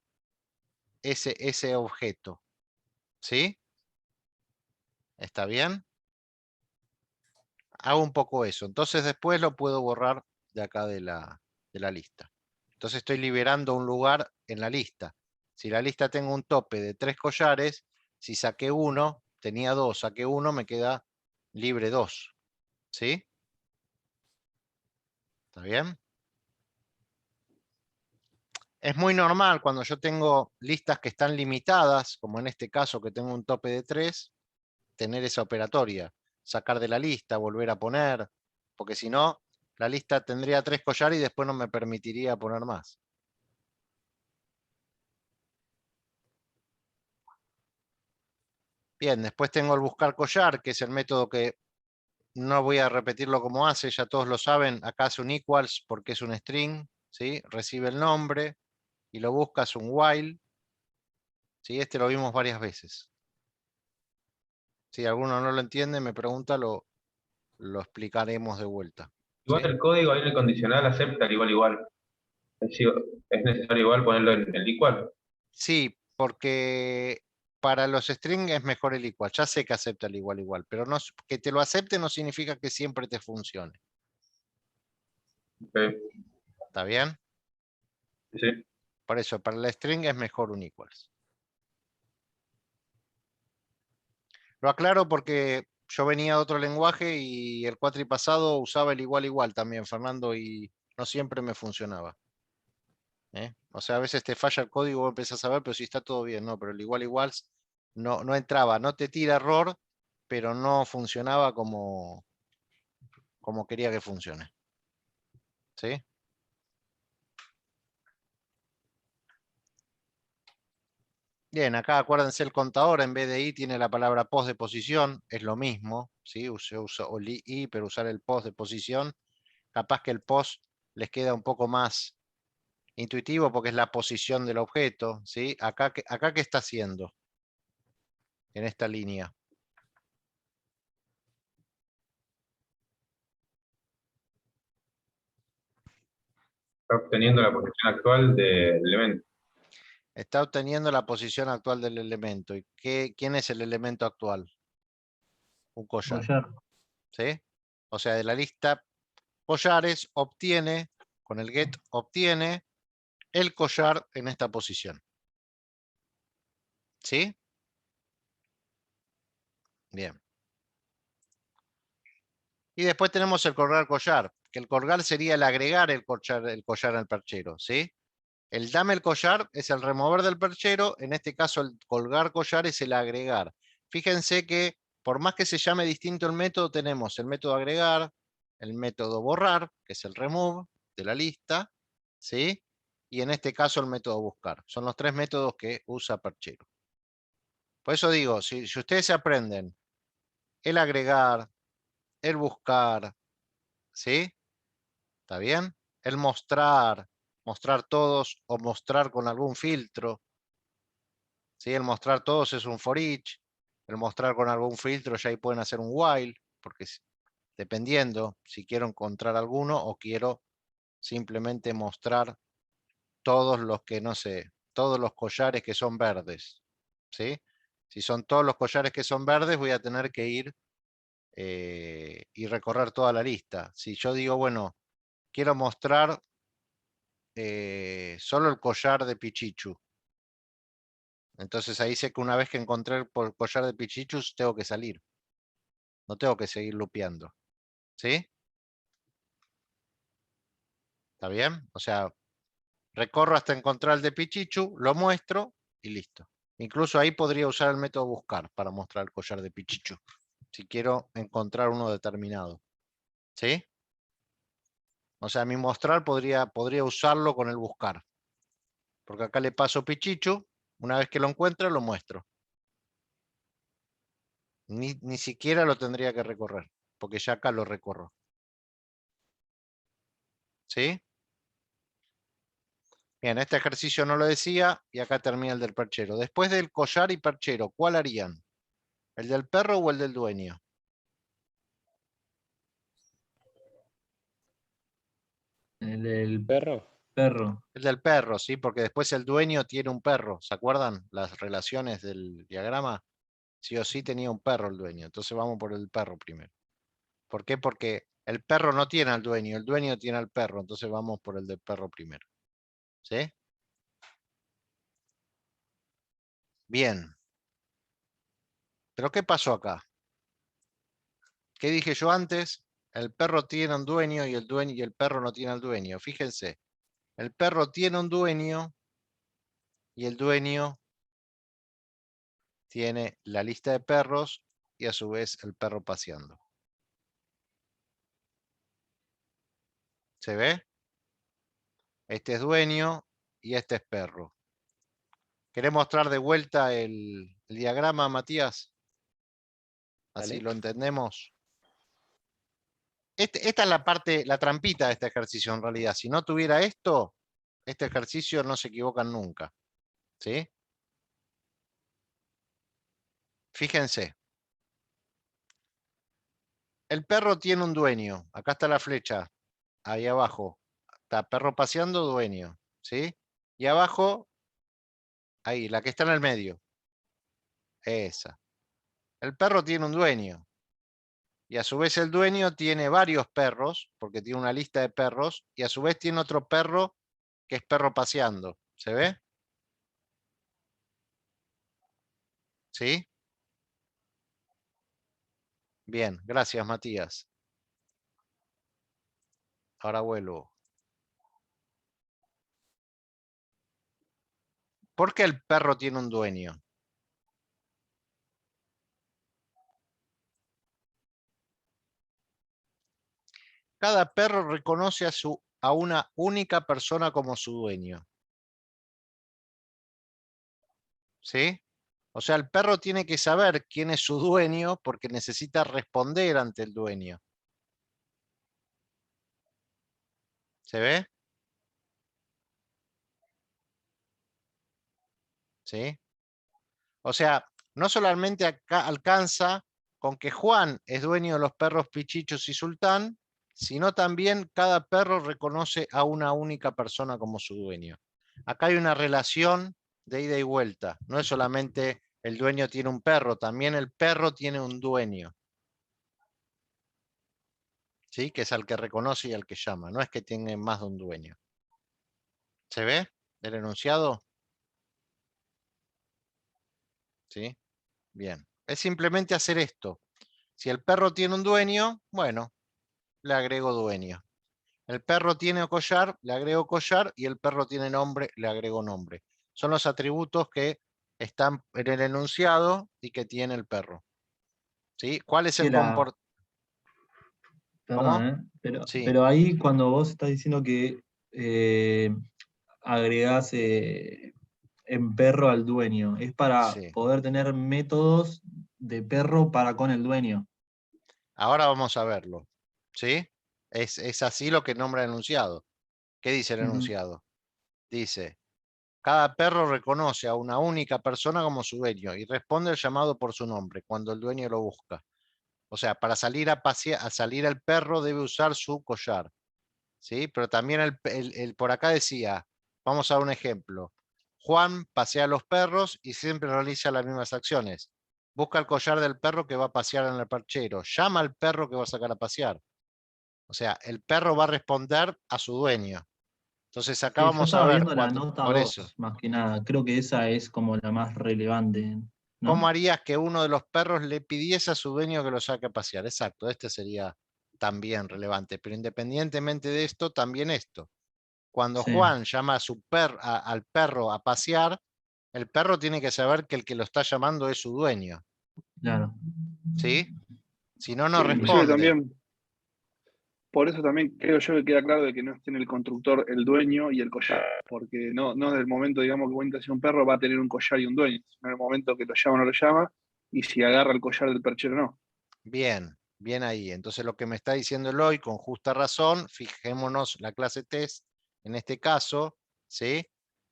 ese objeto. ¿Sí? ¿Está bien? Hago un poco eso. Entonces después lo puedo borrar de acá de la lista. Entonces estoy liberando un lugar en la lista. Si la lista tengo un tope de 3 collares, si saqué uno, tenía 2, saqué uno, me queda libre 2. ¿Sí? ¿Está bien? Es muy normal cuando yo tengo listas que están limitadas, como en este caso que tengo un tope de 3, tener esa operatoria. Sacar de la lista, volver a poner, porque si no, la lista tendría 3 collares y después no me permitiría poner más. Bien, después tengo el buscar collar, que es el método que no voy a repetirlo como hace, ya todos lo saben. Acá hace un equals porque es un string, ¿sí? Recibe el nombre y lo busca, es un while. ¿Sí? Este lo vimos varias veces. Si alguno no lo entiende, me pregunta, lo explicaremos de vuelta. Igual ¿Sí? el código ahí en el condicional acepta el igual. Es necesario igual ponerlo en el igual. Sí, porque para los string es mejor el igual. Ya sé que acepta el igual, pero no, que te lo acepte no significa que siempre te funcione. Ok, ¿Está bien? sí. Por eso, para la string es mejor un equals. Lo aclaro porque yo venía de otro lenguaje y el cuatripasado usaba el igual también, Fernando, y no siempre me funcionaba. O sea, a veces te falla el código, vos empezás a ver, pero si está todo bien, no, pero el igual no entraba, no te tira error, pero no funcionaba como quería que funcione. ¿Sí? Bien, acá acuérdense el contador en vez de i tiene la palabra post de posición, es lo mismo, ¿sí? Yo uso i, pero usar el post de posición, capaz que el post les queda un poco más intuitivo porque es la posición del objeto, ¿sí? Acá ¿qué está haciendo? En esta línea. Está obteniendo la posición actual del elemento. Está obteniendo la posición actual del elemento. ¿Y quién es el elemento actual? Un collar. Collar. ¿Sí? O sea, de la lista collares obtiene, con el get obtiene el collar en esta posición. ¿Sí? Bien. Y después tenemos el colgar, que el colgar sería el agregar el collar al perchero, ¿sí? El dame el collar es el remover del perchero, en este caso el colgar collar es el agregar. Fíjense que por más que se llame distinto el método, tenemos el método agregar, el método borrar, que es el remove de la lista, ¿sí? Y en este caso el método buscar. Son los tres métodos que usa perchero. Por eso digo, si ustedes se aprenden el agregar, el buscar, ¿sí? ¿Está bien? El mostrar todos o mostrar con algún filtro. ¿Sí? El mostrar todos es un for each. El mostrar con algún filtro ya ahí pueden hacer un while, porque dependiendo si quiero encontrar alguno o quiero simplemente mostrar todos los que, no sé, todos los collares que son verdes. ¿Sí? Si son todos los collares que son verdes, voy a tener que ir y recorrer toda la lista. Si yo digo, bueno, quiero mostrar solo el collar de Pichichu. Entonces ahí sé que una vez que encontré el collar de Pichichus, tengo que salir. No tengo que seguir lupeando. ¿Sí? ¿Está bien? O sea, recorro hasta encontrar el de Pichichu, lo muestro y listo. Incluso ahí podría usar el método buscar para mostrar el collar de Pichichu. Si quiero encontrar uno determinado. ¿Sí? O sea, mi mostrar podría usarlo con el buscar. Porque acá le paso Pichichu, una vez que lo encuentre, lo muestro. Ni siquiera lo tendría que recorrer, porque ya acá lo recorro. ¿Sí? Bien, este ejercicio no lo decía y acá termina el del perchero. Después del collar y perchero, ¿cuál harían? ¿El del perro o el del dueño? El ¿Perro? perro. El del perro, ¿sí? Porque después el dueño tiene un perro. ¿Se acuerdan las relaciones del diagrama? Sí o sí tenía un perro el dueño. Entonces vamos por el perro primero. ¿Por qué? Porque el perro no tiene al dueño, el dueño tiene al perro. Entonces vamos por el del perro primero. ¿Sí? Bien. ¿Pero qué pasó acá? ¿Qué dije yo antes? El perro tiene un dueño y el perro no tiene al dueño. Fíjense, el perro tiene un dueño y el dueño tiene la lista de perros y a su vez el perro paseando. ¿Se ve? Este es dueño y este es perro. ¿Querés mostrar de vuelta el diagrama, Matías? Así Dale. lo entendemos. Esta es la parte, la trampita de este ejercicio en realidad. Si no tuviera esto, este ejercicio no se equivocan nunca. ¿Sí? Fíjense. El perro tiene un dueño. Acá está la flecha. Ahí abajo. Está perro paseando, dueño. ¿Sí? Y abajo, ahí, la que está en el medio. Esa. El perro tiene un dueño. Y a su vez el dueño tiene varios perros, porque tiene una lista de perros, y a su vez tiene otro perro que es perro paseando. ¿Se ve? ¿Sí? Bien, gracias Matías. Ahora vuelvo. ¿Por qué el perro tiene un dueño? Cada perro reconoce a una única persona como su dueño. ¿Sí? O sea, el perro tiene que saber quién es su dueño porque necesita responder ante el dueño. ¿Se ve? ¿Sí? O sea, no solamente alcanza con que Juan es dueño de los perros Pichichos y Sultán, sino también cada perro reconoce a una única persona como su dueño. Acá hay una relación de ida y vuelta. No es solamente el dueño tiene un perro, también el perro tiene un dueño. ¿Sí? Que es al que reconoce y al que llama. No es que tiene más de un dueño. ¿Se ve el enunciado? ¿Sí? Bien. Es simplemente hacer esto. Si el perro tiene un dueño, bueno, le agrego dueño. El perro tiene collar, le agrego collar, y el perro tiene nombre, le agrego nombre. Son los atributos que están en el enunciado y que tiene el perro. ¿Sí? ¿Cuál es el comportamiento? Perdón, ¿Cómo? Sí, pero ahí cuando vos estás diciendo que agregás en perro al dueño, es para sí. poder tener métodos de perro para con el dueño. Ahora vamos a verlo. ¿Sí? Es así lo que nombra el enunciado. ¿Qué dice el Ujú. enunciado? Dice, cada perro reconoce a una única persona como su dueño y responde al llamado por su nombre cuando el dueño lo busca. O sea, para salir a pasear, a salir el perro debe usar su collar. ¿Sí? Pero también por acá decía, vamos a dar un ejemplo. Juan pasea a los perros y siempre realiza las mismas acciones. Busca el collar del perro que va a pasear en el perchero. Llama al perro que va a sacar a pasear. O sea, el perro va a responder a su dueño. Entonces acá Sí, yo vamos a estaba ver viendo la nota por eso. 2 más que nada. Creo que esa es como la más relevante, ¿Cómo ¿no? harías que uno de los perros le pidiese a su dueño que lo saque a pasear? Exacto, este sería también relevante. Pero independientemente de esto, también esto. Cuando Sí, Juan llama a al perro a pasear, el perro tiene que saber que el que lo está llamando es su dueño. claro. ¿Sí? Si no, Sí, no inclusive responde. también, por eso también creo yo que queda claro de que no tiene el constructor el dueño y el collar, porque no desde el momento, digamos, que cuenta si un perro va a tener un collar y un dueño, sino en el momento que lo llama o no lo llama, y si agarra el collar del perchero o no. Bien, bien ahí. Entonces lo que me está diciendo Eloy, con justa razón, fijémonos la clase test, en este caso, ¿sí?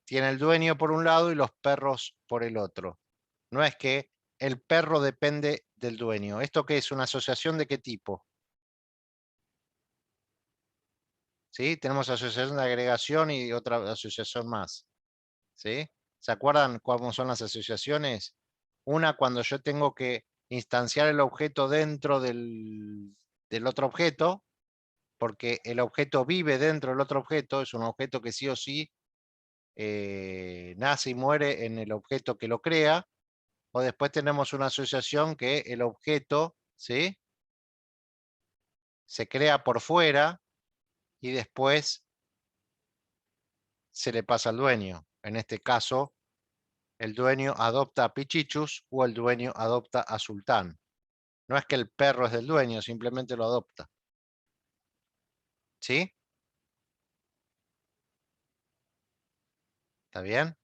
Tiene el dueño por un lado y los perros por el otro. No es que el perro depende del dueño. ¿Esto qué es? ¿Una asociación de qué tipo? ¿Sí? Tenemos asociación de agregación y otra asociación más. ¿Sí? ¿Se acuerdan cómo son las asociaciones? Una cuando yo tengo que instanciar el objeto dentro del otro objeto, porque el objeto vive dentro del otro objeto, es un objeto que sí o sí nace y muere en el objeto que lo crea, o después tenemos una asociación que el objeto, ¿sí? Se crea por fuera y después se le pasa al dueño. En este caso, el dueño adopta a Pichichus o el dueño adopta a Sultán. No es que el perro es del dueño, simplemente lo adopta. ¿Sí? ¿Está bien?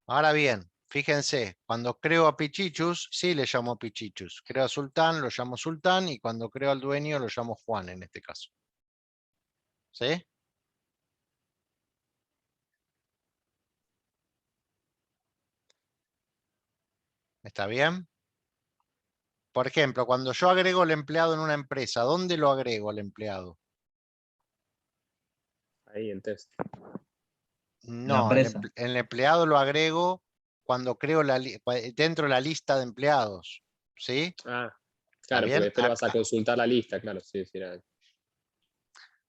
Ahora bien, fíjense, cuando creo a Pichichus, sí le llamo Pichichus. Creo a Sultán, lo llamo Sultán, y cuando creo al dueño, lo llamo Juan en este caso. ¿Sí? ¿Está bien? Por ejemplo, cuando yo agrego el empleado en una empresa, ¿dónde lo agrego al empleado? Ahí en test. En la No, empresa. el empleado lo agrego cuando creo dentro de la lista de empleados. ¿Sí? Ah, claro, bien? porque después le vas a Acá. consultar la lista, claro, sí, sí.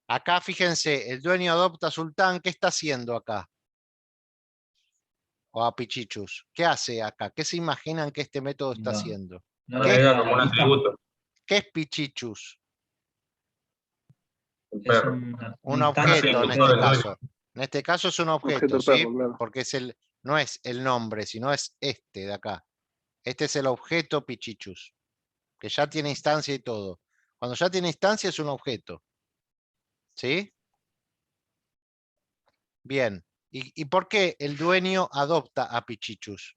Acá fíjense, el dueño adopta a Sultán. ¿Qué está haciendo acá? O a Pichichus. ¿Qué hace acá? ¿Qué se imaginan que este método está No, haciendo? no ¿Qué, Agrega agrega como la un lista. atributo, ¿Qué es Pichichus? el Es perro. una Un instancia objeto del en Tutor este del perro. dueño. caso. En este caso es un Objeto objeto, del ¿sí? perro, claro. Porque no es el nombre, sino es este de acá. Este es el objeto Pichichus, que ya tiene instancia y todo. Cuando ya tiene instancia es un objeto. ¿Sí? Bien. ¿Y por qué el dueño adopta a Pichichus?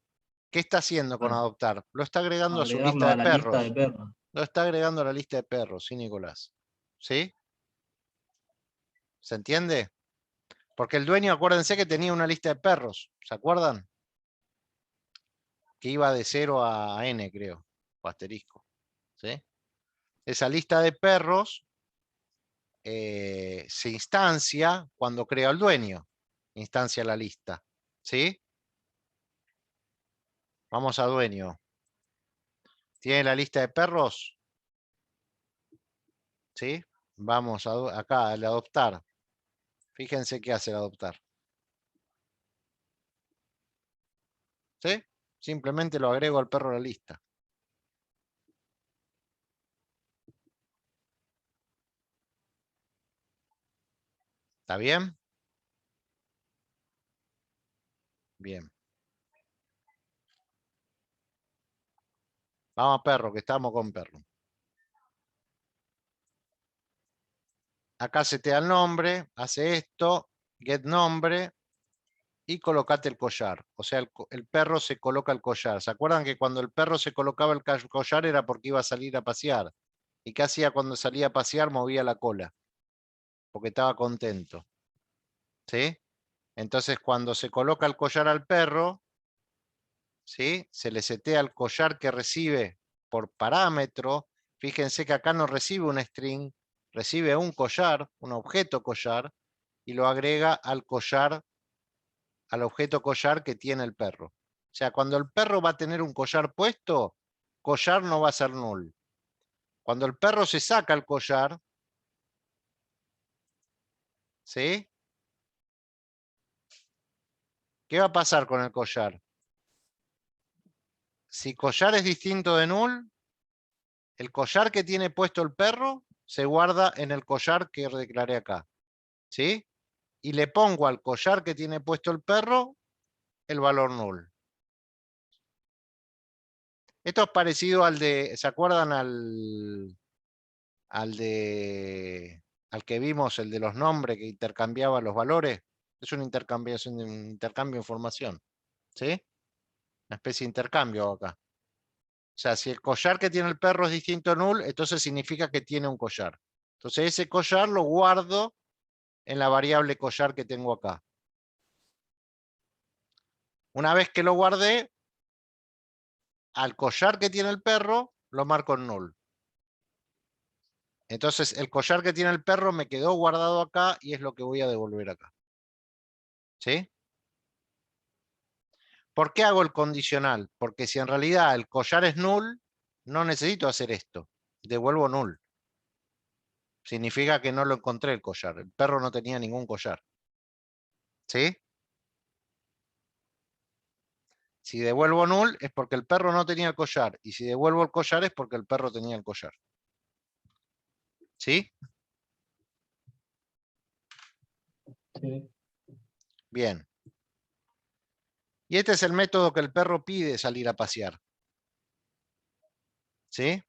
¿Qué está haciendo con Para adoptar? Lo está agregando a su agregarlo lista a de la lista de perros. perros. Lo está agregando a la lista de perros, sí, Nicolás. ¿Sí? ¿Se entiende? Porque el dueño, acuérdense que tenía una lista de perros. ¿Se acuerdan? Que iba de 0 a n, creo. O asterisco. ¿Sí? Esa lista de perros se instancia cuando crea el dueño. Instancia la lista. ¿Sí? Vamos a dueño. ¿Tiene la lista de perros? ¿Sí? Vamos acá al adoptar. Fíjense qué hace el adoptar. ¿Sí? Simplemente lo agrego al perro a la lista. ¿Está bien? Bien. Vamos a perro, que estamos con perro. Acá setea el nombre, hace esto, get nombre y colocate el collar. O sea, el perro se coloca el collar. ¿Se acuerdan que cuando el perro se colocaba el collar era porque iba a salir a pasear? ¿Y qué hacía cuando salía a pasear? Movía la cola, porque estaba contento. ¿Sí? Entonces, cuando se coloca el collar al perro, ¿sí? Se le setea el collar que recibe por parámetro. Fíjense que acá no recibe un string, recibe un collar, un objeto collar, y lo agrega al collar, al objeto collar que tiene el perro. O sea, cuando el perro va a tener un collar puesto, collar no va a ser null. Cuando el perro se saca el collar, ¿sí? ¿Qué va a pasar con el collar? Si collar es distinto de null, el collar que tiene puesto el perro se guarda en el collar que declaré acá. ¿Sí? Y le pongo al collar que tiene puesto el perro el valor null. Esto es parecido al de, ¿se acuerdan al que vimos, el de los nombres que intercambiaba los valores? Es una intercambiación de un intercambio de información. ¿Sí? Una especie de intercambio acá. O sea, si el collar que tiene el perro es distinto a null, entonces significa que tiene un collar. Entonces ese collar lo guardo en la variable collar que tengo acá. Una vez que lo guardé, al collar que tiene el perro, lo marco en null. Entonces el collar que tiene el perro me quedó guardado acá y es lo que voy a devolver acá. ¿Sí? ¿Por qué hago el condicional? Porque si en realidad el collar es null, no necesito hacer esto. Devuelvo null. Significa que no lo encontré el collar. El perro no tenía ningún collar. ¿Sí? Si devuelvo null es porque el perro no tenía el collar. Y si devuelvo el collar es porque el perro tenía el collar. ¿Sí? Sí. Bien. Y este es el método que el perro pide salir a pasear. ¿Sí?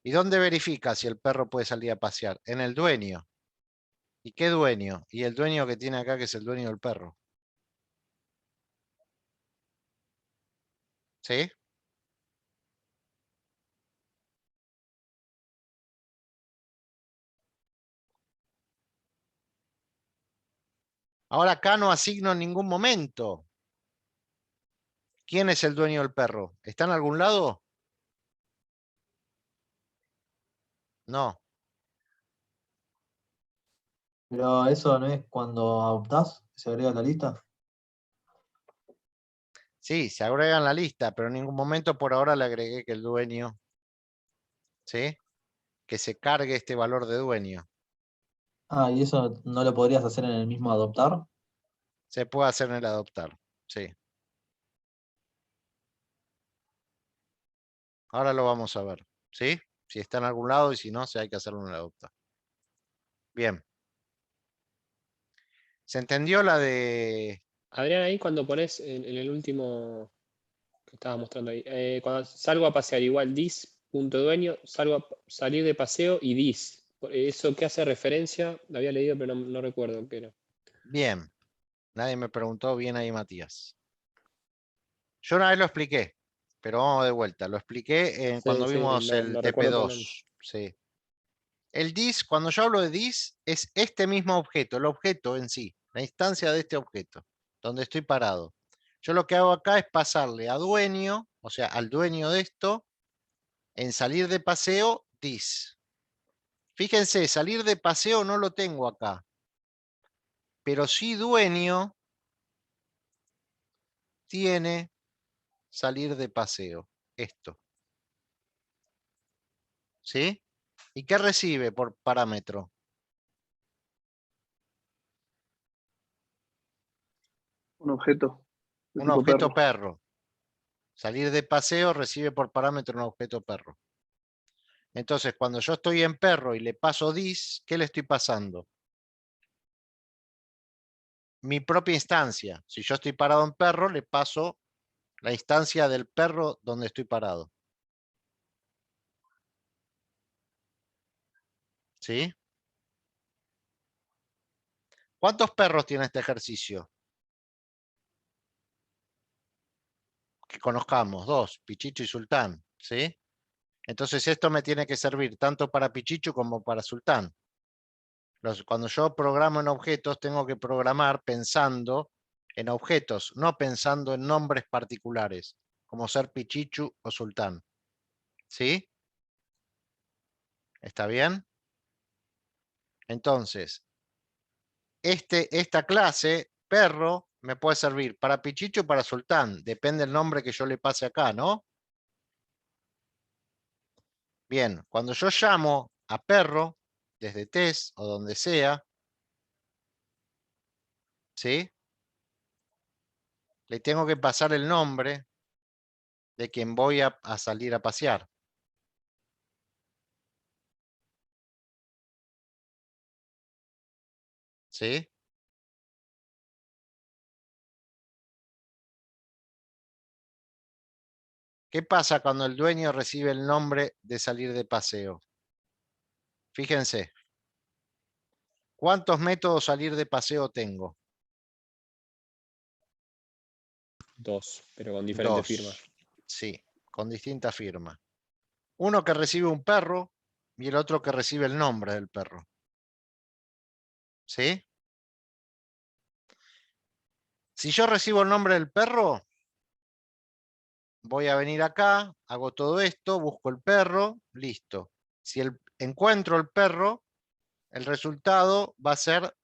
¿Y dónde verifica si el perro puede salir a pasear? En el dueño. ¿Y qué dueño? Y el dueño que tiene acá, que es el dueño del perro. ¿Sí? Ahora acá no asigno en ningún momento. ¿Quién es el dueño del perro? ¿Está en algún lado? No. Pero eso no es cuando adoptás, se agrega a la lista. Sí, se agrega en la lista, pero en ningún momento por ahora le agregué que el dueño, ¿sí? Que se cargue este valor de dueño. Ah, ¿y eso no lo podrías hacer en el mismo adoptar? Se puede hacer en el adoptar, sí. Ahora lo vamos a ver, ¿sí? Si está en algún lado y si no, si hay que hacerlo en el adoptar. Bien. ¿Se entendió la de... Adrián, ahí cuando pones en el último que estabas mostrando ahí, cuando salgo a pasear, igual dis.dueño, salir de paseo y dis. ¿Eso qué hace referencia? Lo había leído, pero no recuerdo qué era. Bien. Nadie me preguntó bien ahí, Matías. Yo una vez lo expliqué, pero vamos de vuelta. Lo expliqué cuando Sí, sí, vimos el lo recuerdo por nombre. TP2. Sí. El dis, cuando yo hablo de dis, es este mismo objeto, el objeto en sí, la instancia de este objeto, donde estoy parado. Yo lo que hago acá es pasarle a dueño, o sea, al dueño de esto, en salir de paseo, dis. Fíjense, salir de paseo no lo tengo acá, pero sí dueño tiene salir de paseo, esto. ¿Sí? ¿Y qué recibe por parámetro? Un objeto de Un tipo objeto perro. perro. Salir de paseo recibe por parámetro un objeto perro. Entonces, cuando yo estoy en perro y le paso dis, ¿qué le estoy pasando? Mi propia instancia. Si yo estoy parado en perro, le paso la instancia del perro donde estoy parado. ¿Sí? ¿Cuántos perros tiene este ejercicio? Que conozcamos, dos, Pichicho y Sultán. ¿Sí? Entonces esto me tiene que servir tanto para Pichicho como para Sultán. Cuando yo programo en objetos, tengo que programar pensando en objetos, no pensando en nombres particulares, como ser Pichichu o Sultán. ¿Sí? ¿Está bien? Entonces, esta clase, perro, me puede servir para Pichichu o para Sultán. Depende del nombre que yo le pase acá, ¿no? Bien, cuando yo llamo a perro, desde test o donde sea, ¿sí? Le tengo que pasar el nombre de quien voy a salir a pasear. ¿Sí? ¿Qué pasa cuando el dueño recibe el nombre de salir de paseo? Fíjense, ¿cuántos métodos salir de paseo tengo? Dos, pero con diferentes firmas. Dos. Sí, con distinta firma. Uno que recibe un perro y el otro que recibe el nombre del perro. ¿Sí? Si yo recibo el nombre del perro, voy a venir acá, hago todo esto, busco el perro, listo. Si encuentro el perro, el resultado va a ser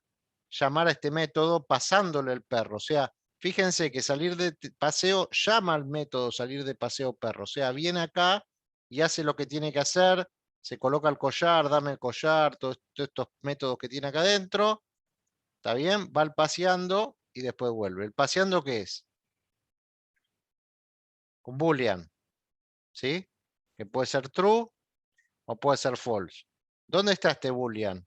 llamar a este método pasándole el perro. O sea, fíjense que salir de paseo llama al método salir de paseo perro. O sea, viene acá y hace lo que tiene que hacer, se coloca el collar, dame el collar, todos estos métodos que tiene acá adentro. ¿Está bien? Va al paseando y después vuelve. ¿El paseando qué es? Un boolean, ¿sí? Que puede ser true o puede ser false. ¿Dónde está este boolean?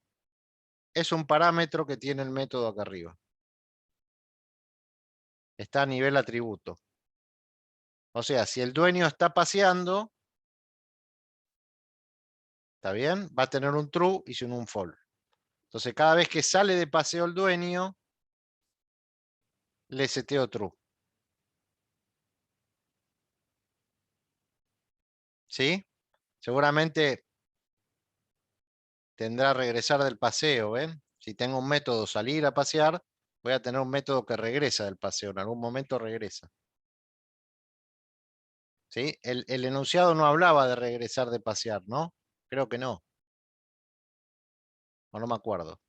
Es un parámetro que tiene el método acá arriba. Está a nivel atributo. O sea, si el dueño está paseando, ¿está bien? Va a tener un true y sin un false. Entonces, cada vez que sale de paseo el dueño, le seteo true. ¿Sí? Seguramente tendrá regresar del paseo, ¿ven? Si tengo un método salir a pasear, voy a tener un método que regresa del paseo. En algún momento regresa. ¿Sí? El enunciado no hablaba de regresar de pasear, ¿no? Creo que no. O no me acuerdo.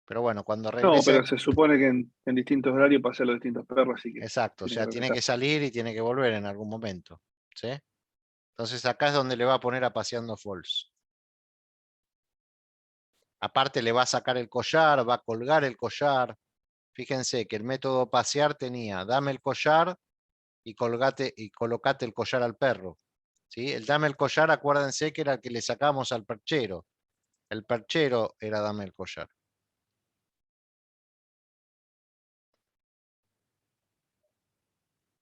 Pero bueno, cuando No, regrese, pero se supone que en distintos horarios pasan los distintos perros, así que exacto, o tiene sea, que tiene regresar. que salir y tiene que volver en algún momento. ¿Sí? Entonces acá es donde le va a poner a paseando false. Aparte le va a sacar el collar, va a colgar el collar. Fíjense que el método pasear tenía, dame el collar y colocate el collar al perro. ¿Sí? El dame el collar, acuérdense que era el que le sacamos al perchero. El perchero era dame el collar.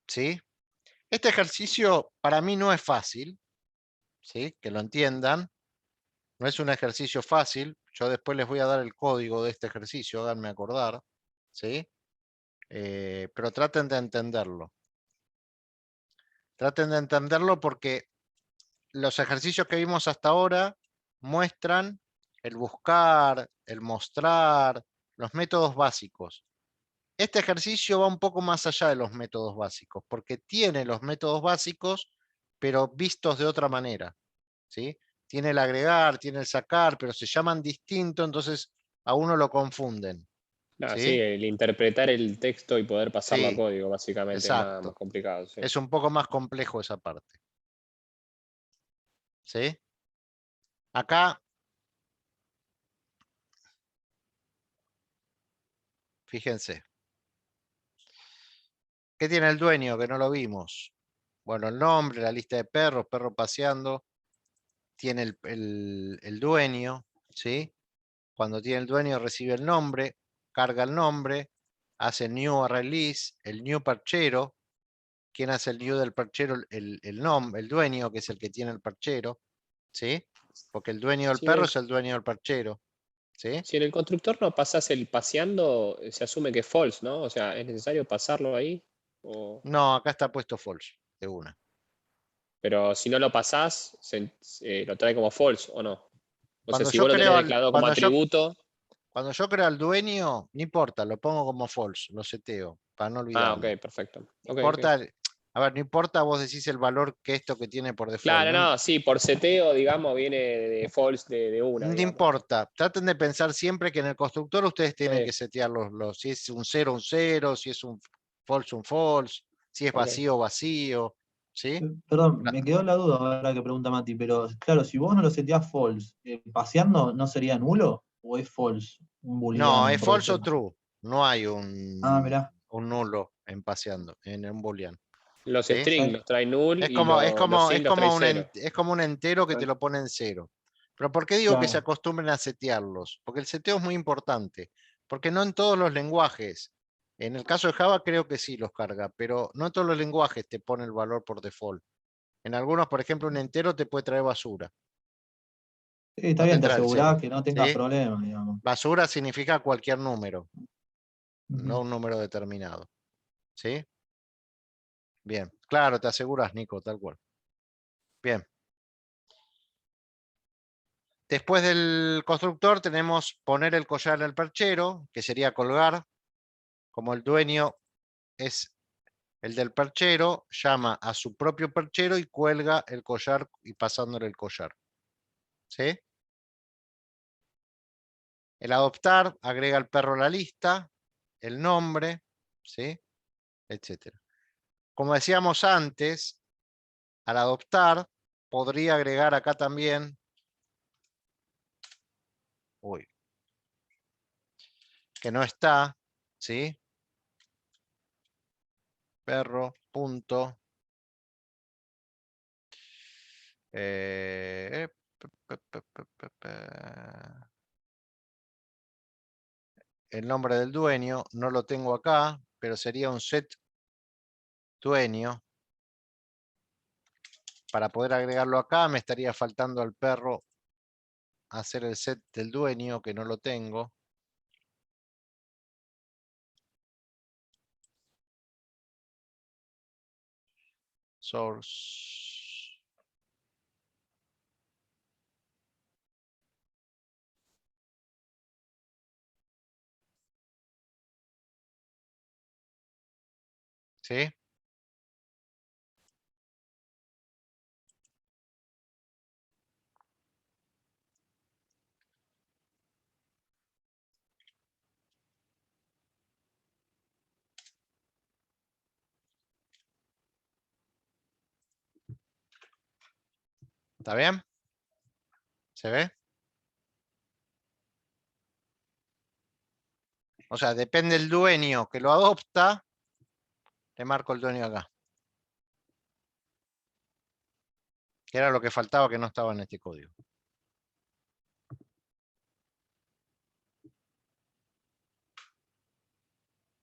¿Sí? Este ejercicio para mí no es fácil, ¿sí? Que lo entiendan. No es un ejercicio fácil. Yo después les voy a dar el código de este ejercicio, háganme acordar, ¿sí? Pero traten de entenderlo. Traten de entenderlo porque los ejercicios que vimos hasta ahora muestran el buscar, el mostrar, los métodos básicos. Este ejercicio va un poco más allá de los métodos básicos, porque tiene los métodos básicos, pero vistos de otra manera, ¿sí? Tiene el agregar, tiene el sacar, pero se llaman distinto, entonces a uno lo confunden, Ah, sí, ¿sí? el interpretar el texto y poder pasarlo a Sí, código, básicamente, es más exacto. complicado. Sí. Es un poco más complejo esa parte, ¿sí? Acá, fíjense. ¿Qué tiene el dueño que no lo vimos? Bueno, el nombre, la lista de perros, perro paseando. Tiene el dueño, ¿sí? Cuando tiene el dueño recibe el nombre, carga el nombre, hace new release, el new perchero. ¿Quién hace el new del perchero? El nombre, el dueño, que es el que tiene el perchero, ¿sí? Porque el dueño del Si en perro el, es el dueño del perchero, ¿sí? si en el constructor no pasas el paseando, se asume que es false, ¿no? O sea, ¿es necesario pasarlo ahí? No, acá está puesto false, de una. Pero si no lo pasás, lo trae como false, ¿o no? O sea, Cuando si yo vos lo tenés creo declarado como atributo. cuando yo creo al dueño, no importa, lo pongo como false, lo seteo, para no Ah, ok, olvidarme. perfecto. No Ok, ok. importa, a ver, no importa, vos decís el valor que esto que tiene por default. Claro, No, no, sí, por seteo, digamos, viene de false de una, no digamos. importa. Traten de pensar siempre que en el constructor ustedes tienen Sí, que setear si es un 0, si es un false, si es ok. vacío, vacío. ¿Sí? Perdón, La- me quedó la duda ahora que pregunta Mati, pero claro, si vos no lo seteás false, ¿paseando no sería nulo? ¿O es false? Un No, booleano, es por false o decirlo así. true. No hay Ah, mirá. un nulo en paseando, en un booleano. Los ¿Sí? strings Está- los trae null y los int los trae cero. Es como un entero que te Claro. lo pone en cero. Pero ¿por qué digo que se Claro. acostumbren a setearlos? Porque el seteo es muy importante. Porque no en todos los lenguajes. En el caso de Java creo que sí los carga, pero no en todos los lenguajes te pone el valor por default. En algunos, por ejemplo, un entero te puede traer basura. Sí, está No te bien, te trae el cero. asegurás que no tengas ¿Sí? problemas, digamos. Basura significa cualquier número, no Ujú. un número determinado. ¿Sí? Bien. Claro, te aseguras, Nico, tal cual. Bien. Después del constructor tenemos poner el collar en el perchero, que sería colgar. Como el dueño es el del perchero, llama a su propio perchero y cuelga el collar y pasándole el collar. ¿Sí? El adoptar agrega al perro a la lista, el nombre, ¿sí? Etcétera. Como decíamos antes, al adoptar podría agregar acá también, uy, que no está, ¿sí? Perro, punto. El nombre del dueño, no lo tengo acá, pero sería un set dueño. Para poder agregarlo acá me estaría faltando al perro hacer el set del dueño, que no lo tengo. Source. ¿Sí? ¿Está bien? ¿Se ve? O sea, depende del dueño que lo adopta, le marco el dueño acá. Que era lo que faltaba que no estaba en este código.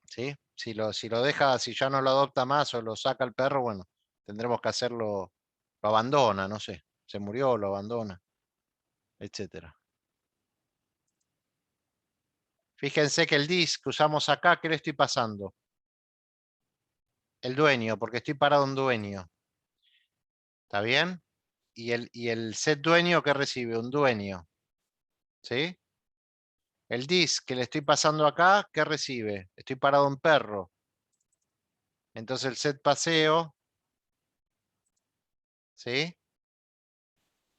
¿Sí? Si lo deja, si ya no lo adopta más o lo saca el perro, bueno, tendremos que hacerlo, lo abandona, no sé, se murió, lo abandona, etcétera. Fíjense que el dis que usamos acá, ¿qué le estoy pasando? El dueño, porque estoy parado en dueño. ¿Está bien? Y el set dueño, ¿qué recibe? Un dueño. ¿Sí? El dis que le estoy pasando acá, ¿qué recibe? Estoy parado en perro. Entonces el set paseo, ¿sí?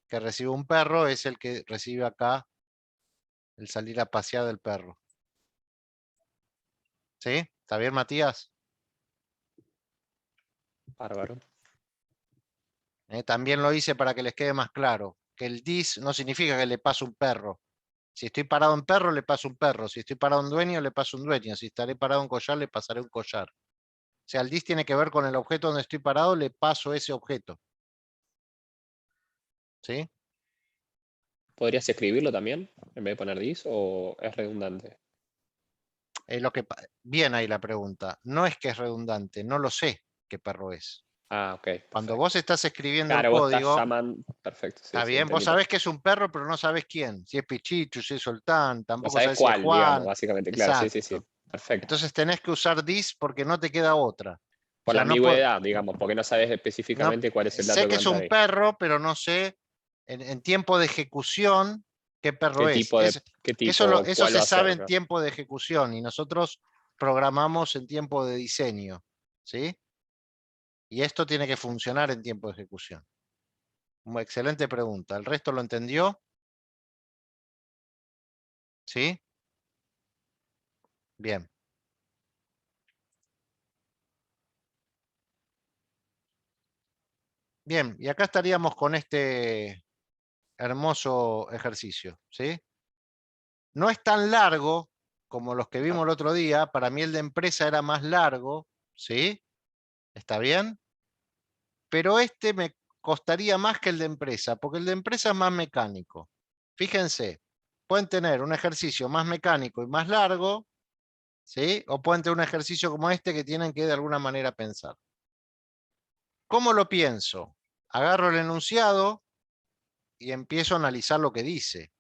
Que recibe un perro es el que recibe acá el salir a pasear del perro. ¿Sí? ¿Está bien, Matías? Bárbaro. También lo hice para que les quede más claro. Que el dis no significa que le paso un perro. Si estoy parado en perro, le paso un perro. Si estoy parado en dueño, le paso un dueño. Si estaré parado en collar, le pasaré un collar. O sea, el dis tiene que ver con el objeto donde estoy parado, le paso ese objeto. ¿Sí? ¿Podrías escribirlo también en vez de poner dis o es redundante? Bien ahí la pregunta. No es que es redundante, no lo sé qué perro es. Ah, ok. Cuando Perfecto. vos estás escribiendo el Claro, vos estás código, llamando. Perfecto. Sí, está sí, bien, vos entendí. sabés que es un perro, pero no sabés quién. Si es Pichichu, si es Sultán, No tampoco sabes sabés si es cuál, digamos, Juan. básicamente. Claro, sí, sí, sí. Exacto. Perfecto. Entonces tenés que usar this porque no te queda otra. O Por la sea, ambigüedad, digamos, porque no sabes no, específicamente cuál es el dato sé que que va a es entrar un ahí. perro, pero no sé en tiempo de ejecución qué perro ¿Qué es. tipo de, qué tipo, Eso cuál se va a sabe ser? en tiempo de ejecución y nosotros programamos en tiempo de diseño. ¿Sí? Y esto tiene que funcionar en tiempo de ejecución. Una excelente pregunta. ¿El resto lo entendió? ¿Sí? Bien. Bien, y acá estaríamos con este hermoso ejercicio, ¿sí? No es tan largo como los que vimos el otro día. Para mí el de empresa era más largo, ¿sí? ¿Está bien? Pero este me costaría más que el de empresa, porque el de empresa es más mecánico. Fíjense, pueden tener un ejercicio más mecánico y más largo, ¿sí? O pueden tener un ejercicio como este que tienen que de alguna manera pensar. ¿Cómo lo pienso? Agarro el enunciado y empiezo a analizar lo que dice.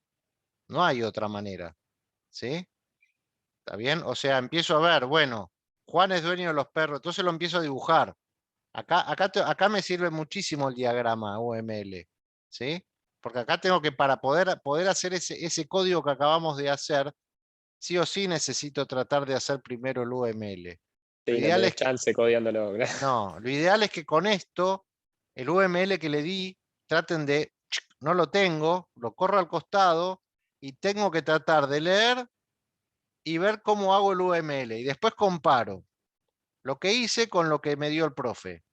No hay otra manera, ¿sí? ¿Está bien? O sea, empiezo a ver, bueno, Juan es dueño de los perros, entonces lo empiezo a dibujar. Acá me sirve muchísimo el diagrama UML, ¿sí? Porque acá tengo que, para poder hacer ese código que acabamos de hacer, sí o sí necesito tratar de hacer primero el UML. Lo Sí, no ideal tenés es que, chance codiándolo. no, lo ideal es que con esto, el UML que le di, traten de, no lo tengo, lo corro al costado y tengo que tratar de leer y ver cómo hago el UML. Y después comparo lo que hice con lo que me dio el profe.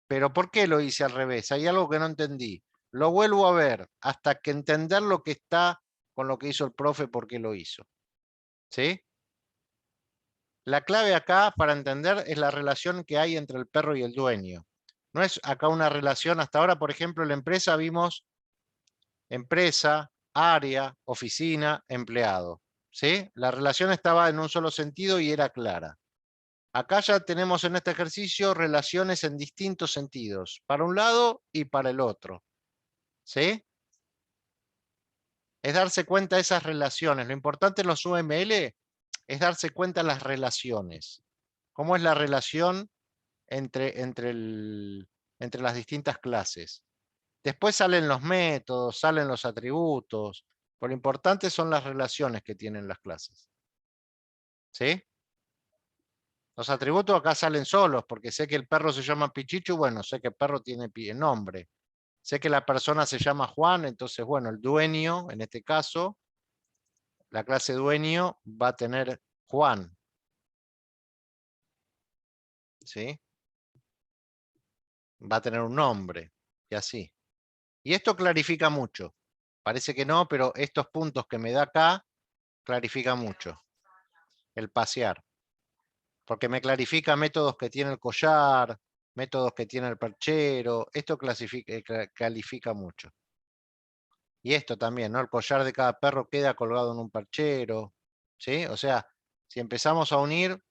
Pero ¿por qué lo hice al revés? Hay algo que no entendí. Lo vuelvo a ver hasta que entender lo que está con lo que hizo el profe, por qué lo hizo. ¿Sí? La clave acá para entender es la relación que hay entre el perro y el dueño. No es acá una relación, hasta ahora, por ejemplo, en la empresa vimos empresa, área, oficina, empleado. ¿Sí? La relación estaba en un solo sentido y era clara. Acá ya tenemos en este ejercicio relaciones en distintos sentidos, para un lado y para el otro. ¿Sí? Es darse cuenta de esas relaciones. Lo importante en los UML es darse cuenta de las relaciones. ¿Cómo es la relación entre las distintas clases? Después salen los métodos, salen los atributos. Pero lo importante son las relaciones que tienen las clases. ¿Sí? Los atributos acá salen solos, porque sé que el perro se llama Pichichu, bueno, sé que el perro tiene nombre. Sé que la persona se llama Juan, entonces, bueno, el dueño, en este caso, la clase dueño va a tener Juan. ¿Sí? Va a tener un nombre, y así. Y esto clarifica mucho. Parece que no, pero estos puntos que me da acá clarifica mucho. El pasear. Porque me clarifica métodos que tiene el collar, métodos que tiene el perchero. Esto califica mucho. Y esto también, ¿no? El collar de cada perro queda colgado en un perchero. ¿Sí? O sea, si empezamos a unir,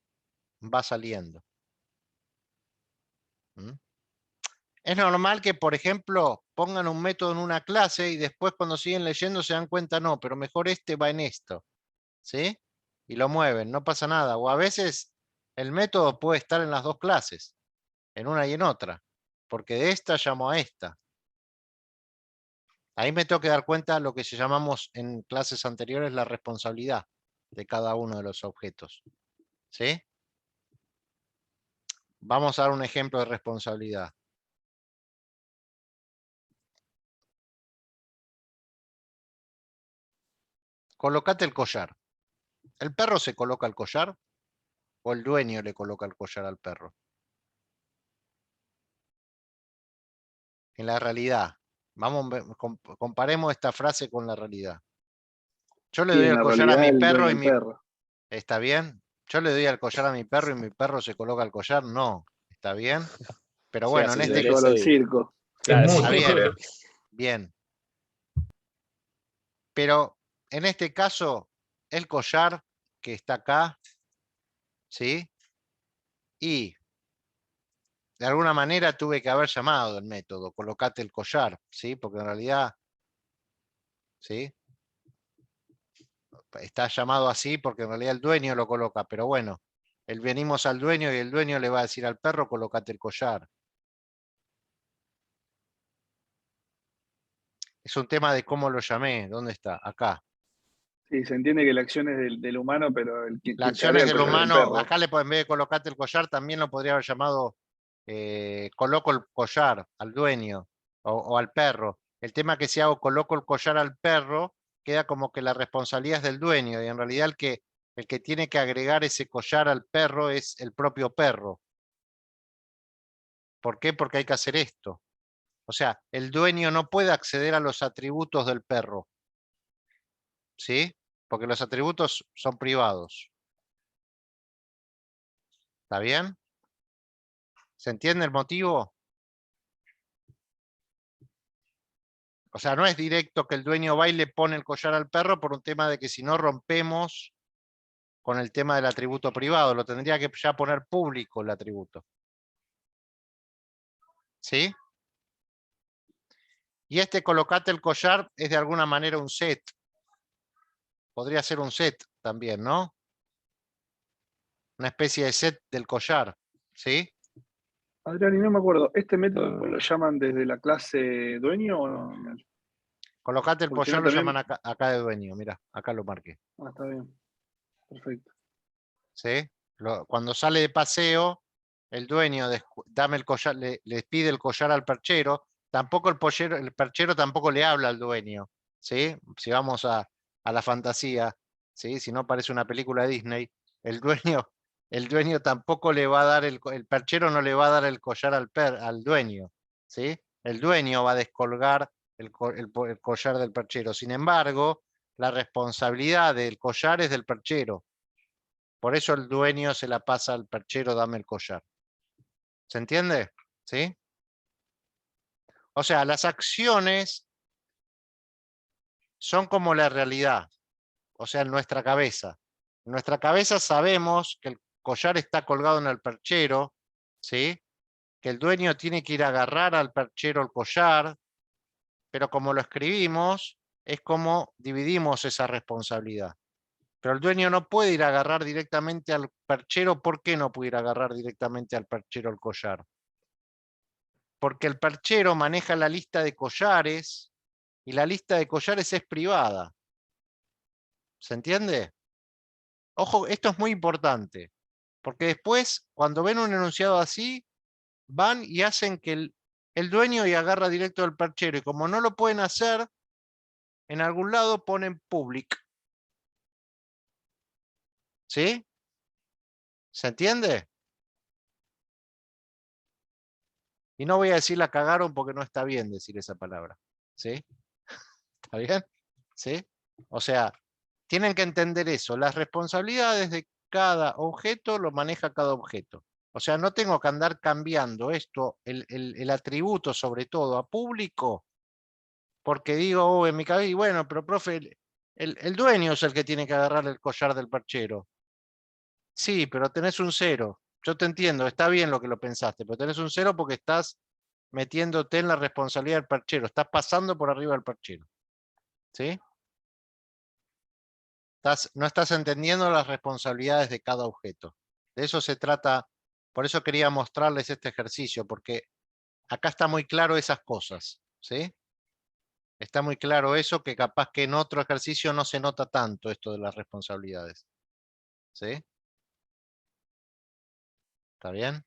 va saliendo. ¿Mm? Es normal que, por ejemplo, pongan un método en una clase y después cuando siguen leyendo se dan cuenta, no, pero mejor este va en esto. ¿Sí? Y lo mueven, no pasa nada. O a veces el método puede estar en las dos clases, en una y en otra, porque de esta llamo a esta. Ahí me tengo que dar cuenta de lo que llamamos en clases anteriores la responsabilidad de cada uno de los objetos. ¿Sí? Vamos a dar un ejemplo de responsabilidad. Colocate el collar. ¿El perro se coloca el collar? ¿O el dueño le coloca el collar al perro? En la realidad. Comparemos esta frase con la realidad. Yo le Sí, doy en el la collar a realidad mi el perro dueño y del mi... perro. ¿Está bien? Yo le doy el collar a mi perro y mi perro se coloca el collar. No. ¿Está bien? Pero Sí, bueno, en así Tenés este... que llevarlo al sí. circo. Claro, Es Está mutuo, bien. creo. Bien. Pero en este caso, el collar que está acá, ¿sí? Y de alguna manera tuve que haber llamado el método, colocate el collar, ¿sí? Porque en realidad, ¿sí? Está llamado así porque en realidad el dueño lo coloca, pero bueno, venimos al dueño y el dueño le va a decir al perro, colocate el collar. Es un tema de cómo lo llamé, ¿dónde está? Acá. Sí, se entiende que la acción es del humano, pero La quien se acción agrega es el del collar es el humano, perro. acá en vez de colocate el collar, también lo podría haber llamado coloco el collar al dueño o al perro. El tema es que si hago coloco el collar al perro, queda como que la responsabilidad es del dueño y en realidad el que tiene que agregar ese collar al perro es el propio perro. ¿Por qué? Porque hay que hacer esto. O sea, el dueño no puede acceder a los atributos del perro. ¿Sí? Porque los atributos son privados. ¿Está bien? ¿Se entiende el motivo? O sea, no es directo que el dueño va y le pone el collar al perro por un tema de que si no rompemos con el tema del atributo privado, lo tendría que ya poner público el atributo. ¿Sí? Y este colocate el collar es de alguna manera un set. Podría ser un set también, ¿no? Una especie de set del collar. ¿Sí? Adrián, y no me acuerdo, ¿este método lo llaman desde la clase dueño o no? Colocate el Porque si collar no lo también... llaman acá de dueño. Mira, acá lo marqué. Ah, está bien. Perfecto. ¿Sí? Cuando sale de paseo, el dueño dame el collar, le pide el collar al perchero. Tampoco el perchero tampoco le habla al dueño. ¿Sí? Si vamos a la fantasía, ¿sí? Si no parece una película de Disney, el dueño tampoco le va a dar el perchero no le va a dar el collar al dueño. ¿Sí? El dueño va a descolgar el collar del perchero. Sin embargo, la responsabilidad del collar es del perchero. Por eso el dueño se la pasa al perchero, dame el collar. ¿Se entiende? ¿Sí? O sea, las acciones son como la realidad, o sea, en nuestra cabeza. En nuestra cabeza sabemos que el collar está colgado en el perchero, ¿sí? Que el dueño tiene que ir a agarrar al perchero el collar, pero como lo escribimos, es como dividimos esa responsabilidad. Pero el dueño no puede ir a agarrar directamente al perchero. ¿Por qué no puede ir a agarrar directamente al perchero el collar? Porque el perchero maneja la lista de collares y la lista de collares es privada. ¿Se entiende? Ojo, esto es muy importante, porque después, cuando ven un enunciado así, van y hacen que el dueño y agarra directo al perchero, y como no lo pueden hacer, en algún lado ponen public. ¿Sí? ¿Se entiende? Y no voy a decir la cagaron porque no está bien decir esa palabra. ¿Sí? ¿Está bien? ¿Sí? O sea, tienen que entender eso. Las responsabilidades de cada objeto lo maneja cada objeto. O sea, no tengo que andar cambiando esto, el atributo sobre todo a público, porque digo, en mi cabeza, y bueno, pero profe, el dueño es el que tiene que agarrar el collar del perchero. Sí, pero tenés un 0. Yo te entiendo, está bien lo que lo pensaste, pero tenés un 0 porque estás metiéndote en la responsabilidad del perchero, estás pasando por arriba del perchero. ¿Sí? No estás entendiendo las responsabilidades de cada objeto. De eso se trata, por eso quería mostrarles este ejercicio, porque acá está muy claro esas cosas. ¿Sí? Está muy claro eso, que capaz que en otro ejercicio no se nota tanto esto de las responsabilidades. ¿Sí? ¿Está bien?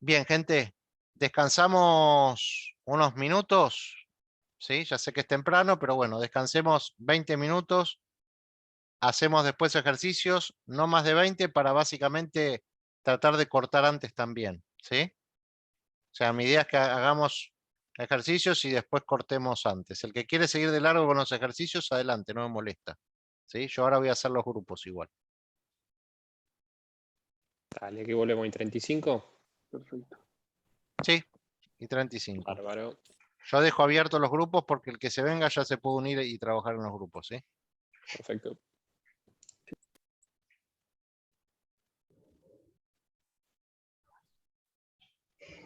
Bien, gente, descansamos unos minutos. ¿Sí? Ya sé que es temprano, pero bueno, descansemos 20 minutos. Hacemos después ejercicios, no más de 20, para básicamente tratar de cortar antes también. ¿Sí? O sea, mi idea es que hagamos ejercicios y después cortemos antes. El que quiere seguir de largo con los ejercicios, adelante, no me molesta. ¿Sí? Yo ahora voy a hacer los grupos igual. Dale, que volvemos en 35. Perfecto. Sí, y 35. Bárbaro. Yo dejo abiertos los grupos porque el que se venga ya se puede unir y trabajar en los grupos. ¿Sí? Perfecto.